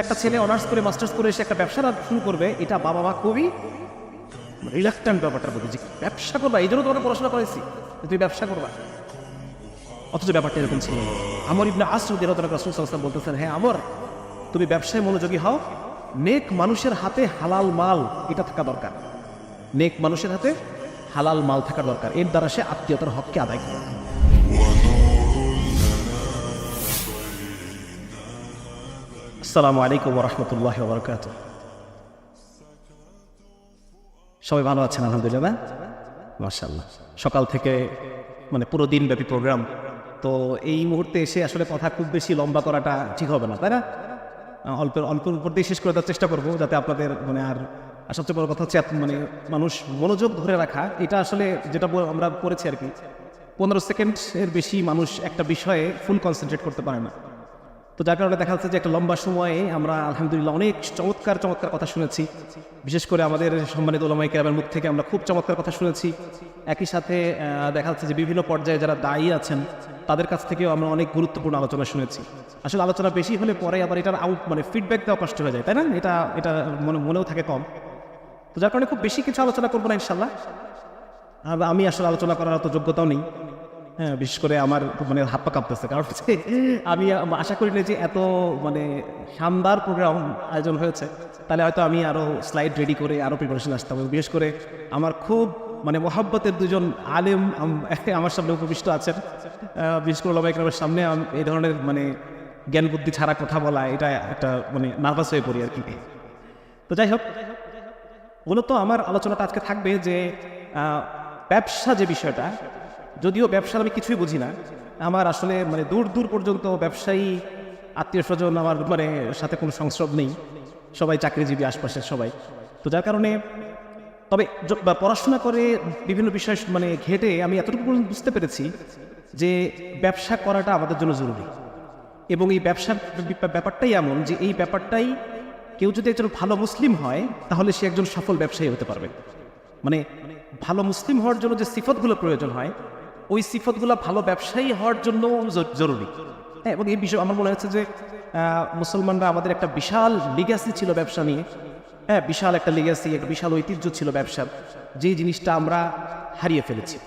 একটা ছেলে অনার্স করে মাস্টার্স করে এসে একটা ব্যবসা শুরু করবে, এটা বাবা মা খুবই রিলাক্ট্যান্ট ব্যাপারটা বলতে, যে ব্যবসা করবা, এই জন্য তোমাকে পড়াশোনা করেছি, তুমি ব্যবসা করবা। অথচ ব্যাপারটা এরকম ছিল না। আমর ইবনে আস রাদিয়াল্লাহু তাআলা রাসূল সাল্লাল্লাহু আলাইহি ওয়াসাল্লাম বলতেছেন, হ্যাঁ আমর, তুমি ব্যবসায় মনোযোগী হও, নেক মানুষের হাতে হালাল মাল এটা থাকা দরকার, নেক মানুষের হাতে হালাল মাল থাকা দরকার, এর দ্বারা সে আত্মীয়তার হককে আদায় করে। আসসালামু আলাইকুম ওয়া রাহমাতুল্লাহি ওয়া বারাকাতুহু। সবাই ভালো আছেন? আলহামদুলিল্লাহ, মাশাআল্লাহ। সকাল থেকে পুরো দিনব্যাপী প্রোগ্রাম, তো এই মুহূর্তে এসে আসলে কথা খুব বেশি লম্বা করাটা ঠিক হবে না, তাই না? অল্প অল্পের উপর দিয়ে শেষ করে দেওয়ার চেষ্টা করবো, যাতে আপনাদের আর সবচেয়ে বড় কথা হচ্ছে মানুষ মনোযোগ ধরে রাখা। এটা আসলে যেটা আমরা পড়েছি আর কি, 15 সেকেন্ডের বেশি মানুষ একটা বিষয়ে ফুল কনসেন্ট্রেট করতে পারে না। তো যার কারণে দেখা যাচ্ছে যে একটা লম্বা সময়ে আমরা আলহামদুলিল্লাহ অনেক চমৎকার চমৎকার কথা শুনেছি। বিশেষ করে আমাদের সম্মানিত উলামায়ে কেরামের মুখ থেকে আমরা খুব চমৎকার কথা শুনেছি। একই সাথে দেখা যাচ্ছে যে বিভিন্ন পর্যায়ে যারা দায়ী আছেন তাদের কাছ থেকেও আমরা অনেক গুরুত্বপূর্ণ আলোচনা শুনেছি। আসলে আলোচনা বেশি হলে পরে আবার এটার ফিডব্যাক দেওয়া কষ্ট হয়ে যায়, তাই না? এটা মনেও থাকে কম। তো যার কারণে খুব বেশি কিছু আলোচনা করবো না ইনশাল্লাহ। আর আমি আসলে আলোচনা করার অত যোগ্যতাও নেই, হ্যাঁ, বিশেষ করে আমার হাত পা কাঁপতেছে, কারণ আমি আশা করি না যে এত শানদার প্রোগ্রাম আয়োজন হয়েছে, তাহলে হয়তো আমি আরও স্লাইড রেডি করে আরও প্রিপারেশন আসতাম। বিশেষ করে আমার খুব মহব্বতের দুজন আলেম আমার সামনে উপবিষ্ট আছেন, বিশেষ করে উলামায়ে কেরামের সামনে এই ধরনের জ্ঞান বুদ্ধি ছাড়া কথা বলা, এটা একটা নার্ভাস হয়ে পড়ি আর কি। তো যাই হোক, মূলত আমার আলোচনাটা আজকে থাকবে যে ব্যবসা যে বিষয়টা, যদিও ব্যবসার আমি কিছুই বুঝি না, আমার আসলে দূর দূর পর্যন্ত ব্যবসায়ী আত্মীয় স্বজন আমার সাথে কোনো সংস্রব নেই, সবাই চাকরিজীবী আশপাশের সবাই। তো যার কারণে তবে পড়াশোনা করে বিভিন্ন বিষয় ঘেটে আমি এতটুকু পর্যন্ত বুঝতে পেরেছি যে ব্যবসা করাটা আমাদের জন্য জরুরি। এবং এই ব্যবসার ব্যাপারটাই এমন যে এই ব্যাপারটাই কেউ যদি একজন ভালো মুসলিম হয় তাহলে সে একজন সফল ব্যবসায়ী হতে পারবে। ভালো মুসলিম হওয়ার জন্য যে সিফতগুলো প্রয়োজন হয়, ওই সিফতগুলো ভালো ব্যবসায়ী হওয়ার জন্য জরুরি। হ্যাঁ, এবং এই বিষয় আমার মনে হচ্ছে যে মুসলমানরা আমাদের একটা বিশাল লিগ্যাসি ছিল ব্যবসা নিয়ে, হ্যাঁ, বিশাল একটা লিগ্যাসি, একটা বিশাল ঐতিহ্য ছিল ব্যবসার, যেই জিনিসটা আমরা হারিয়ে ফেলেছি।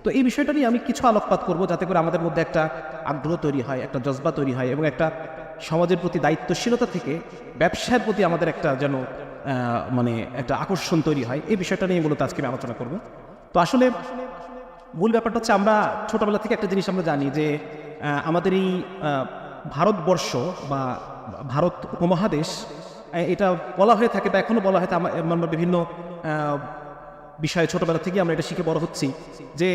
তো এই বিষয়টা নিয়ে আমি কিছু আলোকপাত করবো, যাতে করে আমাদের মধ্যে একটা আগ্রহ তৈরি হয়, একটা জজবা তৈরি হয়, এবং একটা সমাজের প্রতি দায়িত্বশীলতা থেকে ব্যবসার প্রতি আমাদের একটা যেন একটা আকর্ষণ তৈরি হয়। এই বিষয়টা নিয়ে মূলত আজকে আমি আলোচনা করবো। তো আসলে মূল ব্যাপারটা হচ্ছে, আমরা ছোটবেলা থেকে একটা জিনিস আমরা জানি যে আমাদের এই ভারতবর্ষ বা ভারত উপমহাদেশ, এটা বলা হয়ে থাকে বা এখনও বলা হয়, আমরা বিভিন্ন বিষয়ে ছোটবেলা থেকে আমরা এটা শিখে বড় হচ্ছি যে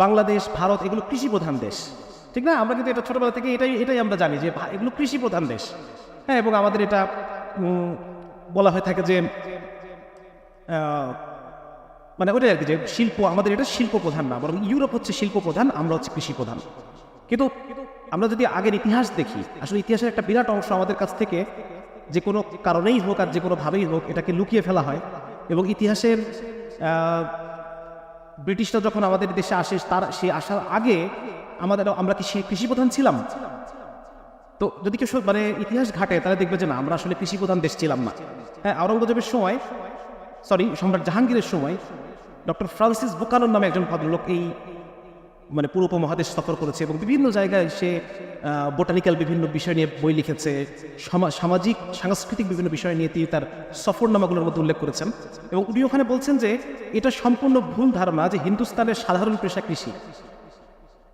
বাংলাদেশ, ভারত এগুলো কৃষি প্রধান দেশ, ঠিক না? আমরা কিন্তু এটা ছোটবেলা থেকে এটাই আমরা জানি যে এগুলো কৃষি প্রধান দেশ, হ্যাঁ। এবং আমাদের এটা বলা হয়ে থাকে যে ওটাই আর কি, যে শিল্প, আমাদের এটা শিল্প প্রধান না, বরং ইউরোপ হচ্ছে শিল্প প্রধান, আমরা হচ্ছে কৃষি প্রধান। কিন্তু আমরা যদি আগের ইতিহাস দেখি, আসলে ইতিহাসের একটা বিরাট অংশ আমাদের কাছ থেকে যে কোনো কারণেই হোক আর যে কোনোভাবেই হোক এটাকে লুকিয়ে ফেলা হয়। এবং ইতিহাসের ব্রিটিশরা যখন আমাদের দেশে আসে, সে আসার আগে আমরা কি কৃষি প্রধান ছিলাম? তো যদি কেউ ইতিহাস ঘাটে তাহলে দেখবে যে না, আমরা আসলে কৃষি প্রধান দেশ ছিলাম না। হ্যাঁ, আওরঙ্গজেবের সময়, সম্রাট জাহাঙ্গীরের সময় ডক্টর ফ্রান্সিস বুকানন নামে একজন ভদ্রলোক এই পুরো উপমহাদেশ সফর করেছে এবং বিভিন্ন জায়গায় সে বোটানিক্যাল বিভিন্ন বিষয় নিয়ে বই লিখেছে, সামাজিক সাংস্কৃতিক বিভিন্ন বিষয় নিয়ে তিনি তার সফরনামাগুলোর মধ্যে উল্লেখ করেছেন। এবং উনি ওখানে বলছেন যে এটা সম্পূর্ণ ভুল ধারণা যে হিন্দুস্তানের সাধারণ পেশা কৃষি।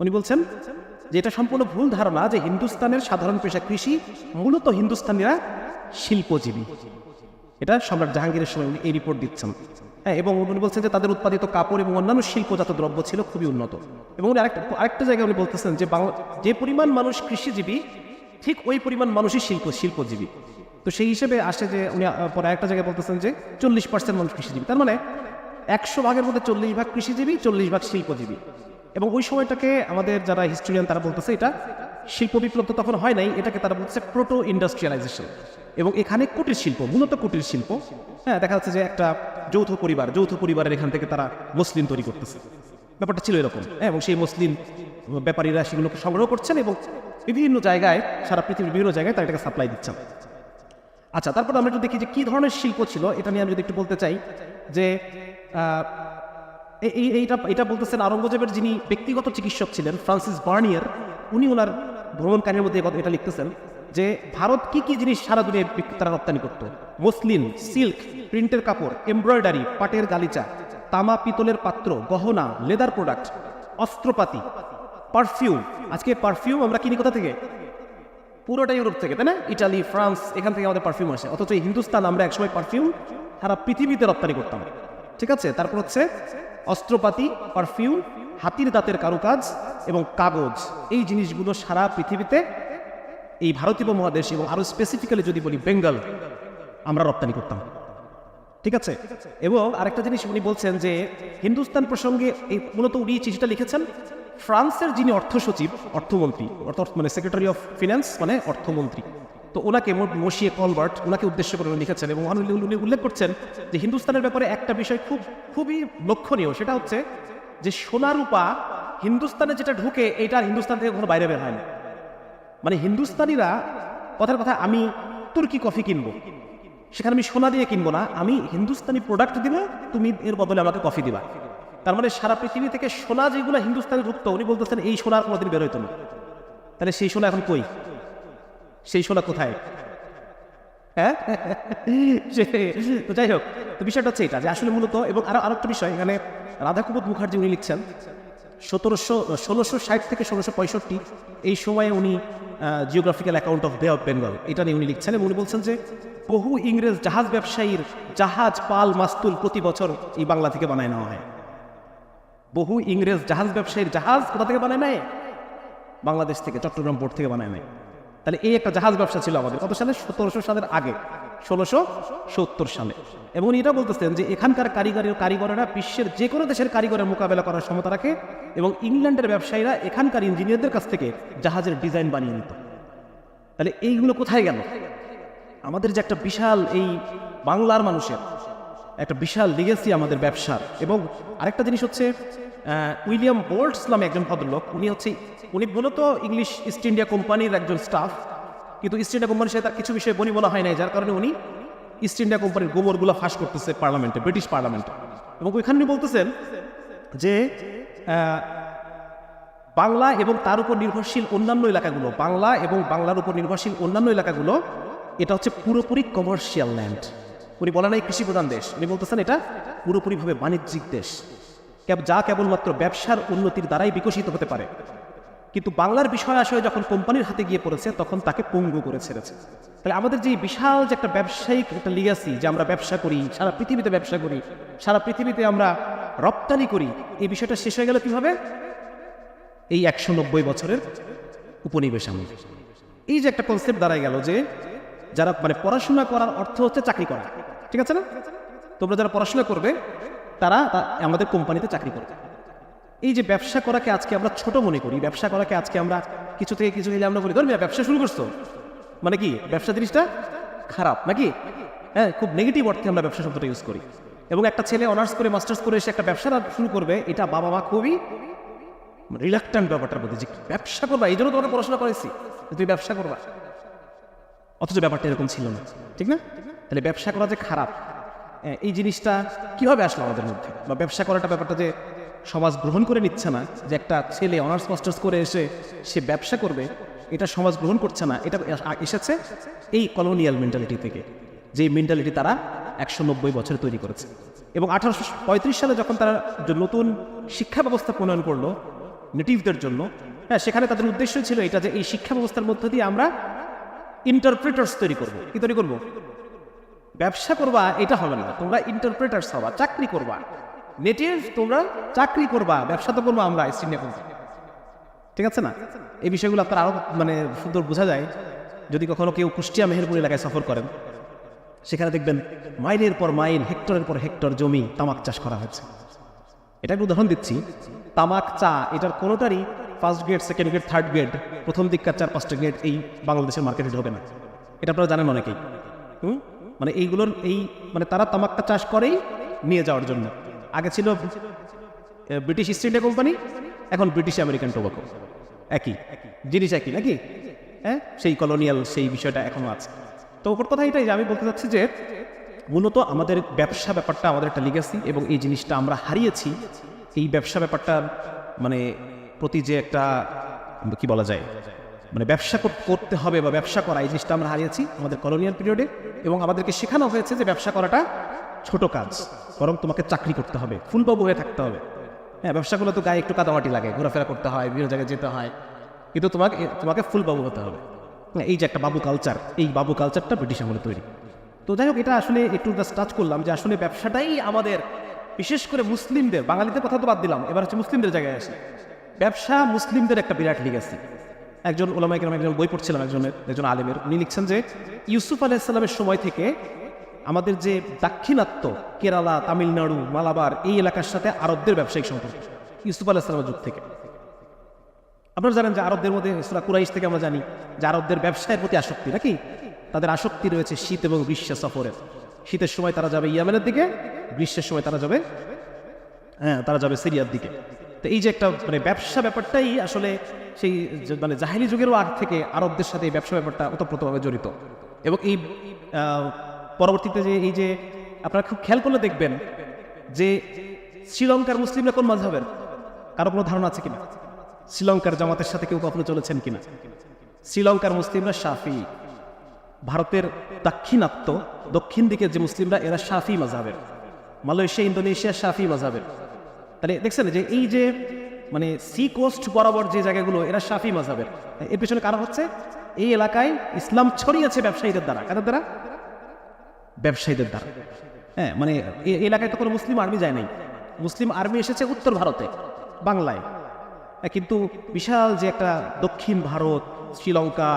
উনি বলছেন যে এটা সম্পূর্ণ ভুল ধারণা যে হিন্দুস্তানের সাধারণ পেশা কৃষি, মূলত হিন্দুস্তানিরা শিল্পজীবী। এটা সম্রাট জাহাঙ্গীরের সময় উনি এই রিপোর্ট দিচ্ছেন, হ্যাঁ। এবং উনি বলছেন যে তাদের উৎপাদিত কাপড় এবং অন্যান্য শিল্পজাত দ্রব্য ছিল খুবই উন্নত। এবং উনি আরেকটা জায়গায় উনি বলতেছেন যে যে পরিমাণ মানুষ কৃষিজীবী, ঠিক ওই পরিমাণ মানুষই শিল্পজীবী। তো সেই হিসেবে আসে যে উনি পরে আরেকটা জায়গায় বলতেছেন যে 40% মানুষ কৃষিজীবী, তার 100 ভাগের মধ্যে 40 ভাগ কৃষিজীবী, 40 ভাগ শিল্পজীবী। এবং ওই সময়টাকে আমাদের যারা হিস্টোরিয়ান তারা বলতেছে এটা শিল্প বিপ্লব তো তখন হয় নাই, এটাকে তারা বলতেছে প্রোটো ইন্ডাস্ট্রিয়ালাইজেশন। এবং এখানে কুটির শিল্প, মূলত কুটির শিল্প, হ্যাঁ। দেখা যাচ্ছে যে একটা যৌথ পরিবারের এখান থেকে তারা মুসলিম তৈরি করতেছে, ব্যাপারটা ছিল এরকম, হ্যাঁ। এবং সেই মুসলিম ব্যাপারীরা সেগুলোকে সংগ্রহ করছেন এবং বিভিন্ন জায়গায়, সারা পৃথিবীর বিভিন্ন জায়গায় তারা এটাকে সাপ্লাই দিচ্ছেন। আচ্ছা, তারপর আমরা একটু দেখি যে কী ধরনের শিল্প ছিল, এটা নিয়ে আমি যদি একটু বলতে চাই যে এইটা বলতেছেন আওরঙ্গজেবের যিনি ব্যক্তিগত চিকিৎসক ছিলেন ফ্রান্সিস বার্নিয়ার, উনি ওনার ভ্রমণকারীর মধ্যে এটা লিখতেছেন যে ভারত কি কি জিনিস সারা দুনিয়ায় তারা রপ্তানি করত। মসলিন, সিল্ক, প্রিন্টের কাপড়, এমব্রয়ডারি, পাটের গালিচা, তামা পিতলের পাত্র, গহনা, লেদার প্রোডাক্ট, অস্ত্রপাতি, পারফিউম। আজকে পারফিউম আমরা কিনি কোথা থেকে? পুরোটা ইউরোপ থেকে, তাই না? ইটালি, ফ্রান্স, এখান থেকে আমাদের পারফিউম আসে। অথচ হিন্দুস্তান আমরা একসময় পারফিউম সারা পৃথিবীতে রপ্তানি করতাম, ঠিক আছে? তারপর হচ্ছে অস্ত্রপাতি, পারফিউম, হাতির দাঁতের কারুকাজ এবং কাগজ, এই জিনিসগুলো সারা পৃথিবীতে এই ভারতীয় উপমহাদেশ এবং আরো স্পেসিফিক্যালি যদি বলি বেঙ্গল, আমরা রপ্তানি করতাম, ঠিক আছে? এবং আরেকটা জিনিস উনি বলছেন যে হিন্দুস্তান প্রসঙ্গে এই মূলত উনি চিঠিটা লিখেছেন ফ্রান্সের যিনি অর্থ সচিব, অর্থমন্ত্রী, মানে সেক্রেটারি অফ ফিন্যান্স মানে অর্থমন্ত্রী, তো ওনাকে মসিয়ে কলবার্ট, ওনাকে উদ্দেশ্য করে উনি লিখেছেন এবং উনি উল্লেখ করছেন যে হিন্দুস্তানের ব্যাপারে একটা বিষয় খুবই লক্ষণীয়, সেটা হচ্ছে যে সোনা রূপা হিন্দুস্তানে যেটা ঢুকে এটা হিন্দুস্তান থেকে কোনো বাইরে বের হয় না। মানে হিন্দুস্তানিরা কথার কথা, আমি তুর্কি কফি কিনবো, সেখানে আমি সোনা দিয়ে কিনবো না, আমি হিন্দুস্তানি প্রোডাক্ট দিবে, তুমি এর বদলে আমাকে কফি দিবা। তার মানে সারা পৃথিবী থেকে সোনা যেগুলো হিন্দুস্তানে ঢুকতো, উনি বলতেছেন এই সোনার কোনোদিন বের হইতো না। তাহলে সেই সোনা এখন কই? সেই সোনা কোথায়? হ্যাঁ, তো যাই হোক, তো বিষয়টা হচ্ছে এটা যে আসলে মূলত, এবং আরো একটা বিষয় এখানে রাধাকুপদ মুখার্জি উনি লিখছেন 1660 থেকে 1665 এই সময়ে উনি জিওগ্রাফিক্যাল অ্যাকাউন্ট অফ বে অফ বেঙ্গল এটা নিয়ে উনি লিখছেন এবং উনি বলছেন যে বহু ইংরেজ জাহাজ ব্যবসায়ীর জাহাজ, পাল, মাস্তুল প্রতি বছর এই বাংলা থেকে বানায় নেওয়া হয়। বহু ইংরেজ জাহাজ ব্যবসায়ীর জাহাজ কোথা থেকে বানায় নেয়? বাংলাদেশ থেকে, চট্টগ্রাম পোর্ট থেকে বানায় নেয়। তাহলে এই একটা জাহাজ ব্যবসা ছিল আমাদের কত সালে? 1700 সালের আগে, 1670 সালে। এবং উনি এটা বলতেছেন যে এখানকার কারিগরেরা বিশ্বের যে কোনো দেশের কারিগরের মোকাবেলা করার ক্ষমতা রাখে এবং ইংল্যান্ডের ব্যবসায়ীরা এখানকার ইঞ্জিনিয়ারদের কাছ থেকে জাহাজের ডিজাইন বানিয়ে নিত। তাহলে এইগুলো কোথায় গেল? আমাদের যে একটা বিশাল, এই বাংলার মানুষের একটা বিশাল লিগেসি আমাদের ব্যবসার। এবং আরেকটা জিনিস হচ্ছে উইলিয়াম বোল্টস নামে একজন ভদ্রলোক, উনি মূলত ইংলিশ ইস্ট ইন্ডিয়া কোম্পানির একজন স্টাফ, কিন্তু ইস্ট ইন্ডিয়া কোম্পানির সাথে তার কিছু বিষয়ে বলা হয় নাই, যার কারণে উনি ইস্ট ইন্ডিয়া কোম্পানির গোবরগুলো ফাঁস করতেছে পার্লামেন্টে, ব্রিটিশ পার্লামেন্টে। এবং ওইখানে বলতেছেন যে বাংলা এবং তার উপর নির্ভরশীল অন্যান্য এলাকাগুলো, বাংলা এবং বাংলার উপর নির্ভরশীল অন্যান্য এলাকাগুলো, এটা হচ্ছে পুরোপুরি কমার্শিয়াল ল্যান্ড। উনি বলেন এই কৃষি প্রধান দেশ, উনি বলতেছেন এটা পুরোপুরিভাবে বাণিজ্যিক দেশ, যা কেবলমাত্র ব্যবসার উন্নতির দ্বারাই বিকশিত হতে পারে। কিন্তু বাংলার বিষয় আশয় যখন কোম্পানির হাতে গিয়ে পড়েছে তখন তাকে পঙ্গু করে ছেড়েছে। তাহলে আমাদের যে বিশাল যে একটা ব্যবসায়িক একটা লিগাসি, যে আমরা ব্যবসা করি, সারা পৃথিবীতে ব্যবসা করি, সারা পৃথিবীতে আমরা রপ্তানি করি, এই বিষয়টা শেষ হয়ে গেল কিভাবে? এই 190 বছরের উপনিবেশ আমলে। এই যে একটা কনসেপ্ট দাঁড়ায় গেল যে যারা মানে পড়াশোনা করার অর্থ হচ্ছে চাকরি করা, ঠিক আছে না? তোমরা যারা পড়াশোনা করবে তারা আমাদের কোম্পানিতে চাকরি করবে। এই যে ব্যবসা করাকে আজকে আমরা ছোট মনে করি, ব্যবসা করাকে আজকে আমরা কিছু থেকে কিছু হলে আমরা বলি ধর ব্যবসা শুরু করছো, মানে কি ব্যবসা জিনিসটা খারাপ নাকি? হ্যাঁ, খুব নেগেটিভ অর্থে আমরা ব্যবসা শব্দটা ইউজ করি। এবং একটা ছেলে অনার্স করে মাস্টার্স করে এসে একটা ব্যবসা শুরু করবে, এটা বাবা মা খুবই রিলাক্ট্যান্ট ব্যাপারটার মধ্যে, যে ব্যবসা করবা, এই জন্য তোমাকে পড়াশোনা করেছি, তুমি ব্যবসা করবা। অথচ ব্যাপারটা এরকম ছিল না, ঠিক না? তাহলে ব্যবসা করা যে খারাপ, এই জিনিসটা কিভাবে আসলো আমাদের মধ্যে? বা ব্যবসা করাটা ব্যাপারটা যে সমাজ গ্রহণ করে নিচ্ছে না, যে একটা ছেলে অনার্স মাস্টার্স করে এসে সে ব্যবসা করবে, এটা সমাজ গ্রহণ করছে না। এটা এসেছে এই কলোনিয়াল মেন্টালিটি থেকে, যে মেন্টালিটি তারা 190 বছরে তৈরি করেছে। এবং 1835 সালে যখন তারা নতুন শিক্ষা ব্যবস্থা প্রণয়ন করলো নেটিভদের জন্য, হ্যাঁ, সেখানে তাদের উদ্দেশ্য ছিল এটা যে এই শিক্ষা ব্যবস্থার মধ্য দিয়ে আমরা ইন্টারপ্রেটার্স তৈরি করবো। কি তৈরি করবো? ব্যবসা করবা এটা হবে না, তোমরা ইন্টারপ্রেটার্স হবা, চাকরি করবা। নেটিভ তোমরা চাকরি করবা, ব্যবসা তো করবো আমরা ইস্ট ইন্ডিয়া কোম্পানি, ঠিক আছে না? এই বিষয়গুলো আপনার আরো মানে সুন্দর বোঝা যায় যদি কখনো কেউ কুষ্টিয়া মেহেরপুর এলাকায় সফর করেন। সেখানে দেখবেন মাইলের পর মাইল, হেক্টরের পর হেক্টর জমি তামাক চাষ করা হয়েছে। এটা একটা উদাহরণ দিচ্ছি, তামাক, চা, এটার কোনোটারই first grade, second grade, third grade, প্রথম দিককার 4-5টা গ্রেড এই বাংলাদেশের মার্কেটে ঢোকে না। এটা আপনারা জানেন অনেকেই। মানে এইগুলোর মানে তারা তামাকটা চাষ করেই নিয়ে যাওয়ার জন্য। আগে ছিল ব্রিটিশ ইস্ট ইন্ডিয়া কোম্পানি, এখন ব্রিটিশ আমেরিকান টোবাকো, একই জিনিস, একই নাকি? হ্যাঁ, সেই কলোনিয়াল সেই বিষয়টা এখনো আছে। তো ওপর কথা এটাই যে আমি বলতে চাচ্ছি যে মূলত আমাদের ব্যবসা ব্যাপারটা আমাদের একটা লিগ্যাসি, এবং এই জিনিসটা আমরা হারিয়েছি। এই ব্যবসা ব্যাপারটার মানে প্রতি যে একটা কি বলা যায়, মানে ব্যবসা করতে হবে বা ব্যবসা করা, এই জিনিসটা আমরা হারিয়েছি আমাদের কলোনিয়াল পিরিয়ডে। এবং আমাদেরকে শেখানো হয়েছে যে ব্যবসা করাটা ছোট কাজ, বরং তোমাকে চাকরি করতে হবে, ফুলবাবু হয়ে থাকতে হবে। হ্যাঁ, ব্যবসাগুলো তো গায়ে একটু কাদামাটি লাগে, ঘোরাফেরা করতে হয়, বিভিন্ন জায়গায় যেতে হয়, কিন্তু তোমাকে ফুলবাবু হতে হবে। এই যে একটা বাবু কালচার, এই বাবু কালচারটা ব্রিটিশ আমলে তৈরি। তো যাই হোক, এটা আসলে একটু জাস্ট টাচ করলাম যে আসলে ব্যবসাটাই আমাদের, বিশেষ করে মুসলিমদের, বাঙালিদের কথা তো বাদ দিলাম, এবার হচ্ছে মুসলিমদের জায়গায় আসি। ব্যবসা মুসলিমদের একটা বিরাট লিগ্যাসি। একজন ওলামায়ে কেরাম, একজন বই পড়ছিলাম একজন আলেমের, উনি লিখছেন যে ইউসুফ আলাইহিস সালামের সময় থেকে আমাদের যে দাক্ষিণাত্য, কেরালা, তামিলনাড়ু, মালাবার, এই এলাকার সাথে আরবদের ব্যবসায়িক সম্পর্ক ইউসুফ আলাইহিস সালামের যুগ থেকে। আপনারা জানেন যে আরবদের মধ্যে সূরা কুরাইশ থেকে আমরা জানি যে আরবদের ব্যবসায়ের প্রতি আসক্তি, নাকি? তাদের আসক্তি রয়েছে শীত এবং গ্রীষ্ম সফরের। শীতের সময় তারা যাবে ইয়ামেনের দিকে, গ্রীষ্মের সময় তারা যাবে সিরিয়ার দিকে। তো এই যে একটা মানে ব্যবসা ব্যাপারটাই আসলে সেই মানে জাহেলি যুগেরও আগ থেকে আরবদের সাথে এই ব্যবসা ব্যাপারটা ওতপ্রোতভাবে জড়িত। এবং এই পরবর্তীতে যে এই যে আপনারা খুব খেয়াল করলে দেখবেন যে শ্রীলঙ্কার মুসলিমরা কোন মাযহাবের, কারো কোনো ধারণা আছে কিনা? শ্রীলঙ্কার জামাতের সাথে কেউ কখনো চলেছেন কিনা? শ্রীলঙ্কার মুসলিমরা শাফি। ভারতের দাক্ষিণাত্য, দক্ষিণ দিকের যে মুসলিমরা, এরা শাফি মাযহাবের। মালয়েশিয়া, ইন্দোনেশিয়া শাফি মাযহাবের। তাহলে দেখছেন যে এই যে মানে সি কোস্ট বরাবর যে জায়গাগুলো, এরা শাফি মাযহাবের। এর পেছনে কারণ হচ্ছে এই এলাকায় ইসলাম ছড়িয়েছে ব্যবসায়ীদের দ্বারা। কাদের দ্বারা? ব্যবসায়ীদের দ্বারা। হ্যাঁ, মানে এই এলাকায় তো কোনো মুসলিম আর্মি যায় নাই। মুসলিম আর্মি এসেছে উত্তর ভারতে, বাংলায়। কিন্তু বিশাল যে একটা দক্ষিণ ভারত, শ্রীলঙ্কা,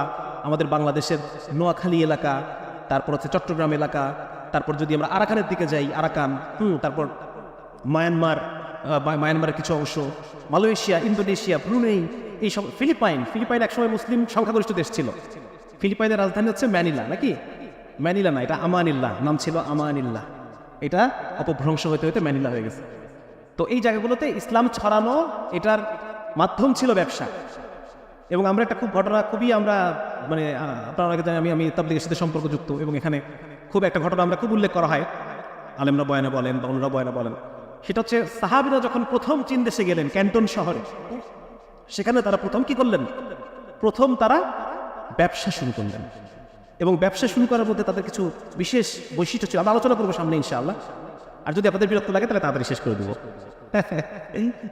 আমাদের বাংলাদেশের নোয়াখালী এলাকা, তারপর হচ্ছে চট্টগ্রাম এলাকা, তারপর যদি আমরা আরাকানের দিকে যাই, আরাকান, তারপর মায়ানমারের কিছু অংশ, মালয়েশিয়া, ইন্দোনেশিয়া, ব্রুনেই, এইসব, ফিলিপাইন একসময় মুসলিম সংখ্যাগরিষ্ঠ দেশ ছিল। ফিলিপাইনের রাজধানী হচ্ছে ম্যানিলা, নাকি? ম্যানিলা না, এটা আমানিল্লাহ, নাম ছিল আমানিল্লাহ। এটা অপভ্রংশ হতে হতে ম্যানিলা হয়ে গেছে। তো এই জায়গাগুলোতে ইসলাম ছড়ানো, এটার মাধ্যম ছিল ব্যবসা। এবং আমরা একটা খুবই আমরা মানে আপনারা অনেকে জানেন আমি তাবলীগের সাথে সম্পর্কযুক্ত, এবং এখানে খুব একটা ঘটনা আমরা খুব উল্লেখ করা হয়, আলেমরা বয়ানে বলেন বা অন্যরা বয়ানে বলেন। সেটা হচ্ছে সাহাবীরা যখন প্রথম চীন দেশে গেলেন, ক্যান্টন শহরে, সেখানে তারা প্রথম কি করলেন? প্রথম তারা ব্যবসা শুরু করলেন। এবং ব্যবসা শুরু করার মধ্যে তাদের কিছু বিশেষ বৈশিষ্ট্য ছিল, আমরা আলোচনা করবো সামনে ইনশাআল্লাহ। আর যদি আপনাদের বিরক্ত লাগে তাহলে তাড়াতাড়ি শেষ করে দেবো।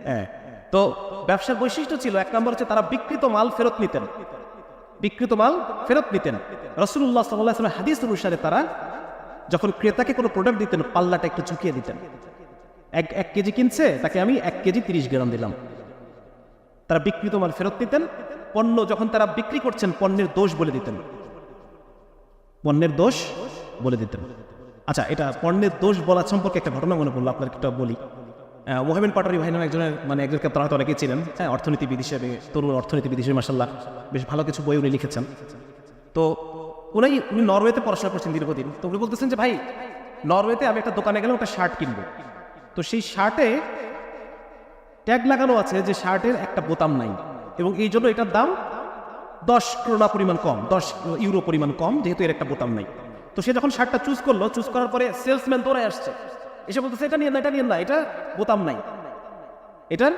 হ্যাঁ, তো ব্যবসার বৈশিষ্ট্য ছিল, এক নম্বর হচ্ছে তারা বিকৃত মাল ফেরত নিতেন। রাসূলুল্লাহ সাল্লাল্লাহু আলাইহি ওয়াসাল্লাম হাদিস অনুসারে তারা যখন ক্রেতাকে কোনো প্রোডাক্ট দিতেন, পাল্লাটা একটু ঝুঁকিয়ে দিতেন। 1 কেজি কিনছে, তাকে আমি 1 কেজি 30 গ্রাম দিলাম। তারা বিকৃত মাল ফেরত নিতেন। পণ্য যখন তারা বিক্রি করছেন, পণ্যের দোষ বলে দিতেন। আচ্ছা, এটা পণ্যের দোষ বলা সম্পর্কে একটা ঘটনা মনে পড়লো, আপনার একটা বলি। মোহামেন পাটোয়ারি ভাই নামে একজনকে তারা তো অনেকেই ছিলেন, হ্যাঁ, অর্থনীতিবিদ হিসেবে, তরুণ অর্থনীতিবিদ হিসেবে মাশাআল্লাহ বেশ ভালো কিছু বই উনি লিখেছেন। তো উনি নরওয়েতে পড়াশোনা করছেন দীর্ঘদিন। তো উনি বলতেছেন যে ভাই, নরওয়েতে আমি একটা দোকানে গেলাম, একটা শার্ট কিনবো। তো সেই শার্টে ট্যাগ লাগানো আছে যে শার্টের একটা বোতাম নাই, এবং এই জন্য এটার দাম 10 ক্রোনা পরিমাণ কম, 10 ইউরো পরিমাণ কম, যেহেতু এর একটা বোতাম নাই। তো সে যখন শার্টটা চুজ করার পরে সেলসম্যান দৌড়ে আসছে, এসে বলতেছে এটা নিয়েন না, এটা বোতাম নাই, এটার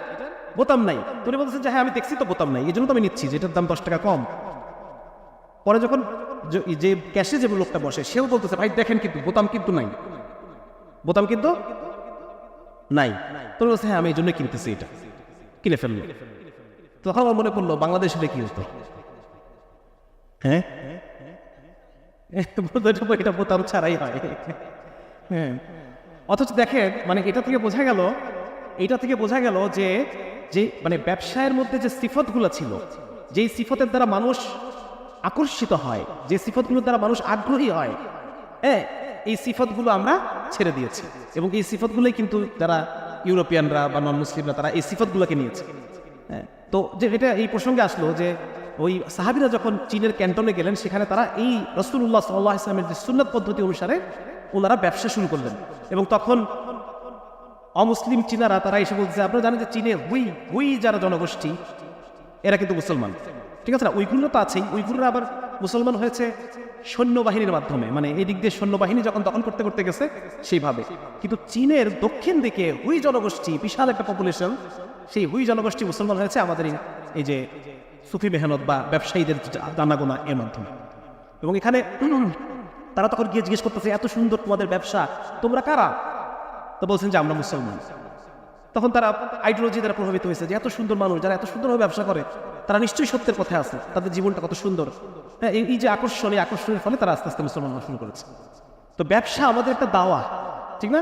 বোতাম নাই। তো উনি বলতেছেন যে হ্যাঁ, আমি দেখছি তো বোতাম নাই, এই জন্য তো আমি নিচ্ছি, যে এটার দাম 10 টাকা কম। পরে যখন যে ক্যাশে যে লোকটা বসে, সেও বলতেছে ভাই দেখেন, কিন্তু বোতাম কিন্তু নাই। তো বলছে হ্যাঁ, আমি এই জন্য কিনতেছি, এটা কিনে ফেললো। তখন আমার মনে পড়লো বাংলাদেশ হলে কি হতো। হ্যাঁ, এটা বোতাম ছাড়াই হয়। হ্যাঁ, অথচ দেখেন, মানে এটা থেকে বোঝা গেল যে মানে ব্যবসায়ের মধ্যে যে সিফতগুলো ছিল, যেই সিফতের দ্বারা মানুষ আকর্ষিত হয়, যে সিফতগুলোর দ্বারা মানুষ আগ্রহী হয়, হ্যাঁ, এই সিফতগুলো আমরা ছেড়ে দিয়েছি। এবং এই সিফতগুলোই কিন্তু যারা ইউরোপিয়ানরা বা নন মুসলিমরা, তারা এই সিফতগুলোকে নিয়েছে। হ্যাঁ, তো যে এটা এই প্রসঙ্গে আসলো যে ওই সাহাবীরা যখন চীনের ক্যান্টনে গেলেন, সেখানে তারা এই রাসূলুল্লাহ সাল্লাল্লাহু আলাইহি ওয়াসাল্লামের যে সুন্নাত পদ্ধতি অনুসারে ওনারা ব্যবসা শুরু করলেন। এবং তখন অমুসলিম চীনারা তারা এসে বলছে, আপনারা জানেন যে চীনে হুই যারা জনগোষ্ঠী, এরা কিন্তু মুসলমান, ঠিক আছে না? উইঘুররা তো আছেই, উইঘুররা আবার মুসলমান হয়েছে সৈন্যবাহিনীর মাধ্যমে, মানে এই দিক দিয়ে সৈন্যবাহিনী যখন দখল করতে করতে গেছে সেইভাবে। কিন্তু চীনের দক্ষিণ দিকে হুই জনগোষ্ঠী, বিশাল একটা পপুলেশন, সেই হুই জনগোষ্ঠী মুসলমান হয়েছে আমাদের এই যে সুফি মেহনত বা ব্যবসায়ীদের দানাগোনা এর মাধ্যমে। এবং এখানে তারা তখন গিয়ে জিজ্ঞেস করতেছে, এত সুন্দর তোমাদের ব্যবসা, তোমরা কারা? তো বলছেন যে আমরা মুসলমান। তখন তারা আইডিওলজি দ্বারা প্রভাবিত হয়েছে যে এত সুন্দর মানুষ যারা এত সুন্দরভাবে ব্যবসা করে, তারা নিশ্চয়ই সত্যের পথে আছে, তাদের জীবনটা কত সুন্দর। হ্যাঁ, এই যে আকর্ষণ, এই আকর্ষণের ফলে তারা আস্তে আস্তে মুসলমান হওয়া শুরু করেছে। তো ব্যবসা আমাদের একটা দাওয়া, ঠিক না?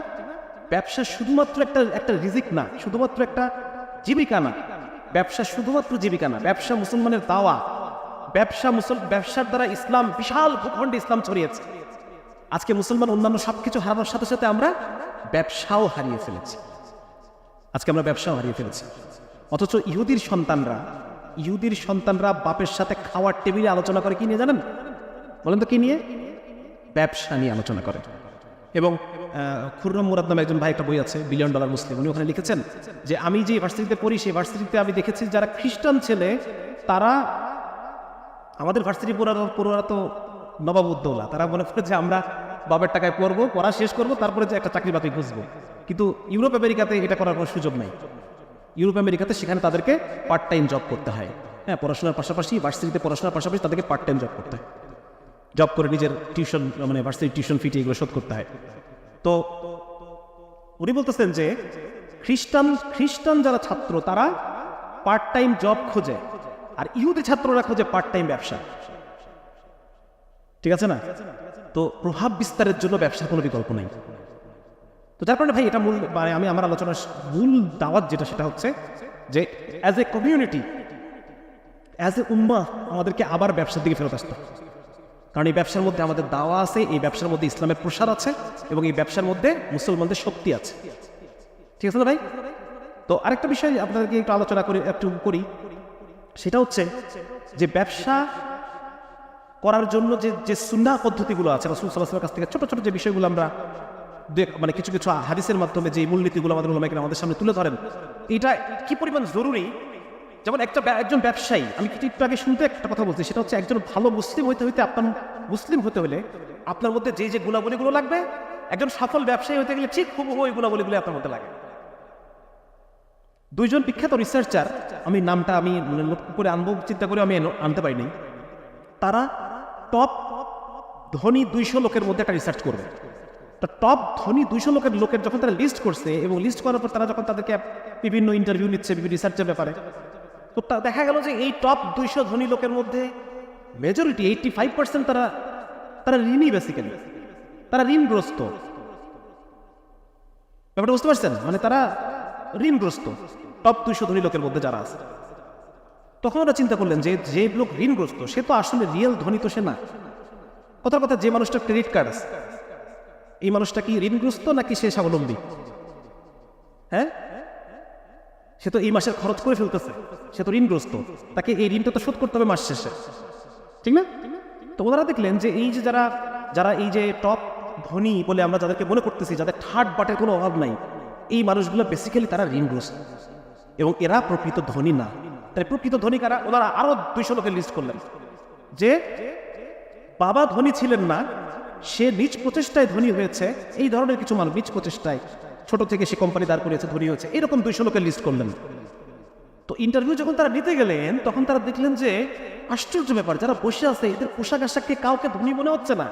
ব্যবসা শুধুমাত্র একটা রিজিক না, শুধুমাত্র একটা জীবিকা না। ব্যবসা শুধুমাত্র জীবিকা না, ব্যবসা মুসলমানের দাওয়া। ব্যবসার দ্বারা ইসলাম, বিশাল ভূখণ্ডে ইসলাম ছড়িয়েছে। আজকে মুসলমান অন্যান্য সবকিছু হারানোর সাথে সাথে আমরা ব্যবসাও হারিয়ে ফেলেছি। অথচ ইহুদির সন্তানরা বাপের সাথে খাওয়ার টেবিলে আলোচনা করে কি নিয়ে জানেন? বলেন তো কি নিয়ে? ব্যবসা নিয়ে আলোচনা করে। এবং খুররম মুরাদ নামে একজন ভাই, একটা বই আছে $1 বিলিয়ন মুসলিম, উনি ওখানে লিখেছেন যে আমি যে ভার্সিটিতে পড়ি সেই ভার্সিটিতে আমি দেখেছি যারা খ্রিস্টান ছেলে, তারা আমাদের ভার্সিটি পড়ুয়ারা তো নবাবউদ্দৌলা, তারা মনে করে যে আমরা বাবার টাকায় পড়বো, পড়া শেষ করবো, তারপরে যে একটা চাকরি বাকরি খুঁজবো। কিন্তু ইউরোপ আমেরিকাতে এটা করার কোনো সুযোগ নাই। ইউরোপ আমেরিকাতে সেখানে তাদেরকে পার্ট টাইম জব করতে হয়। হ্যাঁ, পড়াশোনার পাশাপাশি, ভার্সিটিতে পড়াশোনার পাশাপাশি তাদেরকে পার্ট টাইম জব করতে হয়। জব করে নিজের টিউশন, মানে ভার্সিটির টিউশন ফি এগুলো শোধ করতে হয়। তো উনি বলতেছেন যে খ্রিস্টান যারা ছাত্র, তারা পার্ট টাইম জব খোঁজে, আর ইহুদি ছাত্ররা খোঁজে পার্ট টাইম ব্যবসা। ঠিক আছে না? তো প্রভাব বিস্তারের জন্য ব্যবসার কোনো বিকল্প নেই। তো যার কারণে ভাই এটা মূল, মানে আমি আমার আলোচনার মূল দাওয়াত যেটা, সেটা হচ্ছে যে as a community, as a উম্মাহ আমাদেরকে আবার ব্যবসার দিকে ফেরত আসতে। কারণ এই ব্যবসার মধ্যে আমাদের দাওয়া আছে, এই ব্যবসার মধ্যে ইসলামের প্রসার আছে, এবং এই ব্যবসার মধ্যে মুসলমানদের শক্তি আছে। ঠিক আছে না ভাই? তো আরেকটা বিষয় আপনাদেরকে একটু আলোচনা করি, সেটা হচ্ছে যে ব্যবসা করার জন্য যে সুন্নাহ পদ্ধতিগুলো আছে রাসূল সাল্লাল্লাহু আলাইহি ওয়াসাল্লামের কাছ থেকে, ছোট ছোট যে বিষয়গুলো আমরা মানে কিছু কিছু হাদিসের মাধ্যমে যে মূলনীতিগুলো আমাদের উলামায়ে কেরাম আমাদের সামনে তুলে ধরেন, এটা কি পরিমাণ জরুরি। যেমন একজন ব্যবসায়ী, আমি একটু আগে শুনতে একটা কথা বলছি, সেটা হচ্ছে একজন ভালো মুসলিম হতে হলে আপনার মধ্যে যে গুণাবলীগুলো লাগবে, একজন সফল ব্যবসায়ী হতে গেলে ঠিক হুবহু ওই গুণাবলীগুলো আপনার মধ্যে লাগে। দুইজন বিখ্যাত রিসার্চার, আমি নামটা করে আনবো চিন্তা করে আমি আনতে পারিনি, তারা টপ ধনী 200 লোকের মধ্যে একটা রিসার্চ করবে। টপ ধনী 200 লোকের যখন তারা লিস্ট করছে, এবং লিস্ট করার পর তারা যখন তাদেরকে বিভিন্ন ইন্টারভিউ নিচ্ছে বিভিন্ন রিসার্চের ব্যাপারে, তো দেখা গেল যে এই টপ 200 ধনী লোকের মধ্যে মেজরিটি 85% তারা ঋণী, বেসিক্যালি তারা ঋণগ্রস্ত। ব্যাপারটা বুঝতে পারছেন? মানে তারা ঋণগ্রস্ত, টপ 200 ধনী লোকের মধ্যে যারা আছে। তখন ওরা চিন্তা করলেন যে লোক ঋণগ্রস্ত, সে তো আসলে রিয়েল ধনী তো সে না। কথার কথা, যে মানুষটার ক্রেডিট কার্ড আছে, এই মানুষটা কি ঋণগ্রস্ত নাকি সে স্বাবলম্বী? হ্যাঁ, সে তো এই মাসের খরচ করে ফেলতেছে, সে তো ঋণগ্রস্ত, তাকে এই ঋণটা তো শোধ করতে হবে মাস শেষে, ঠিক না? তো ওনারা দেখলেন যে এই যে যারা এই যে টপ ধনী বলে আমরা যাদেরকে মনে করতেছি, যাদের ঠাট বাটের কোনো অভাব নাই, এই মানুষগুলো বেসিক্যালি তারা ঋণগ্রস্ত, এবং এরা প্রকৃত ধনী না। তাই প্রকৃত ধনী কারা? ওনারা আরো 200 লোকের লিস্ট করলেন, যে বাবা ধনী ছিলেন না, সে নিজ প্রচেষ্টায় ধনী হয়েছে, এই ধরনের কিছু মানুষ নিজ প্রচেষ্টায় ছোট থেকে সে কোম্পানি দাঁড় করিয়েছে, ধনী হয়েছে, এরকম 200 লোকের লিস্ট করলেন। তো ইন্টারভিউ যখন তারা নিতে গেলেন, তখন তারা দেখলেন যে আশ্চর্য ব্যাপার, যারা বসে আছে এদের পোশাক আশাককে কাউকে ধনী মনে হচ্ছে না,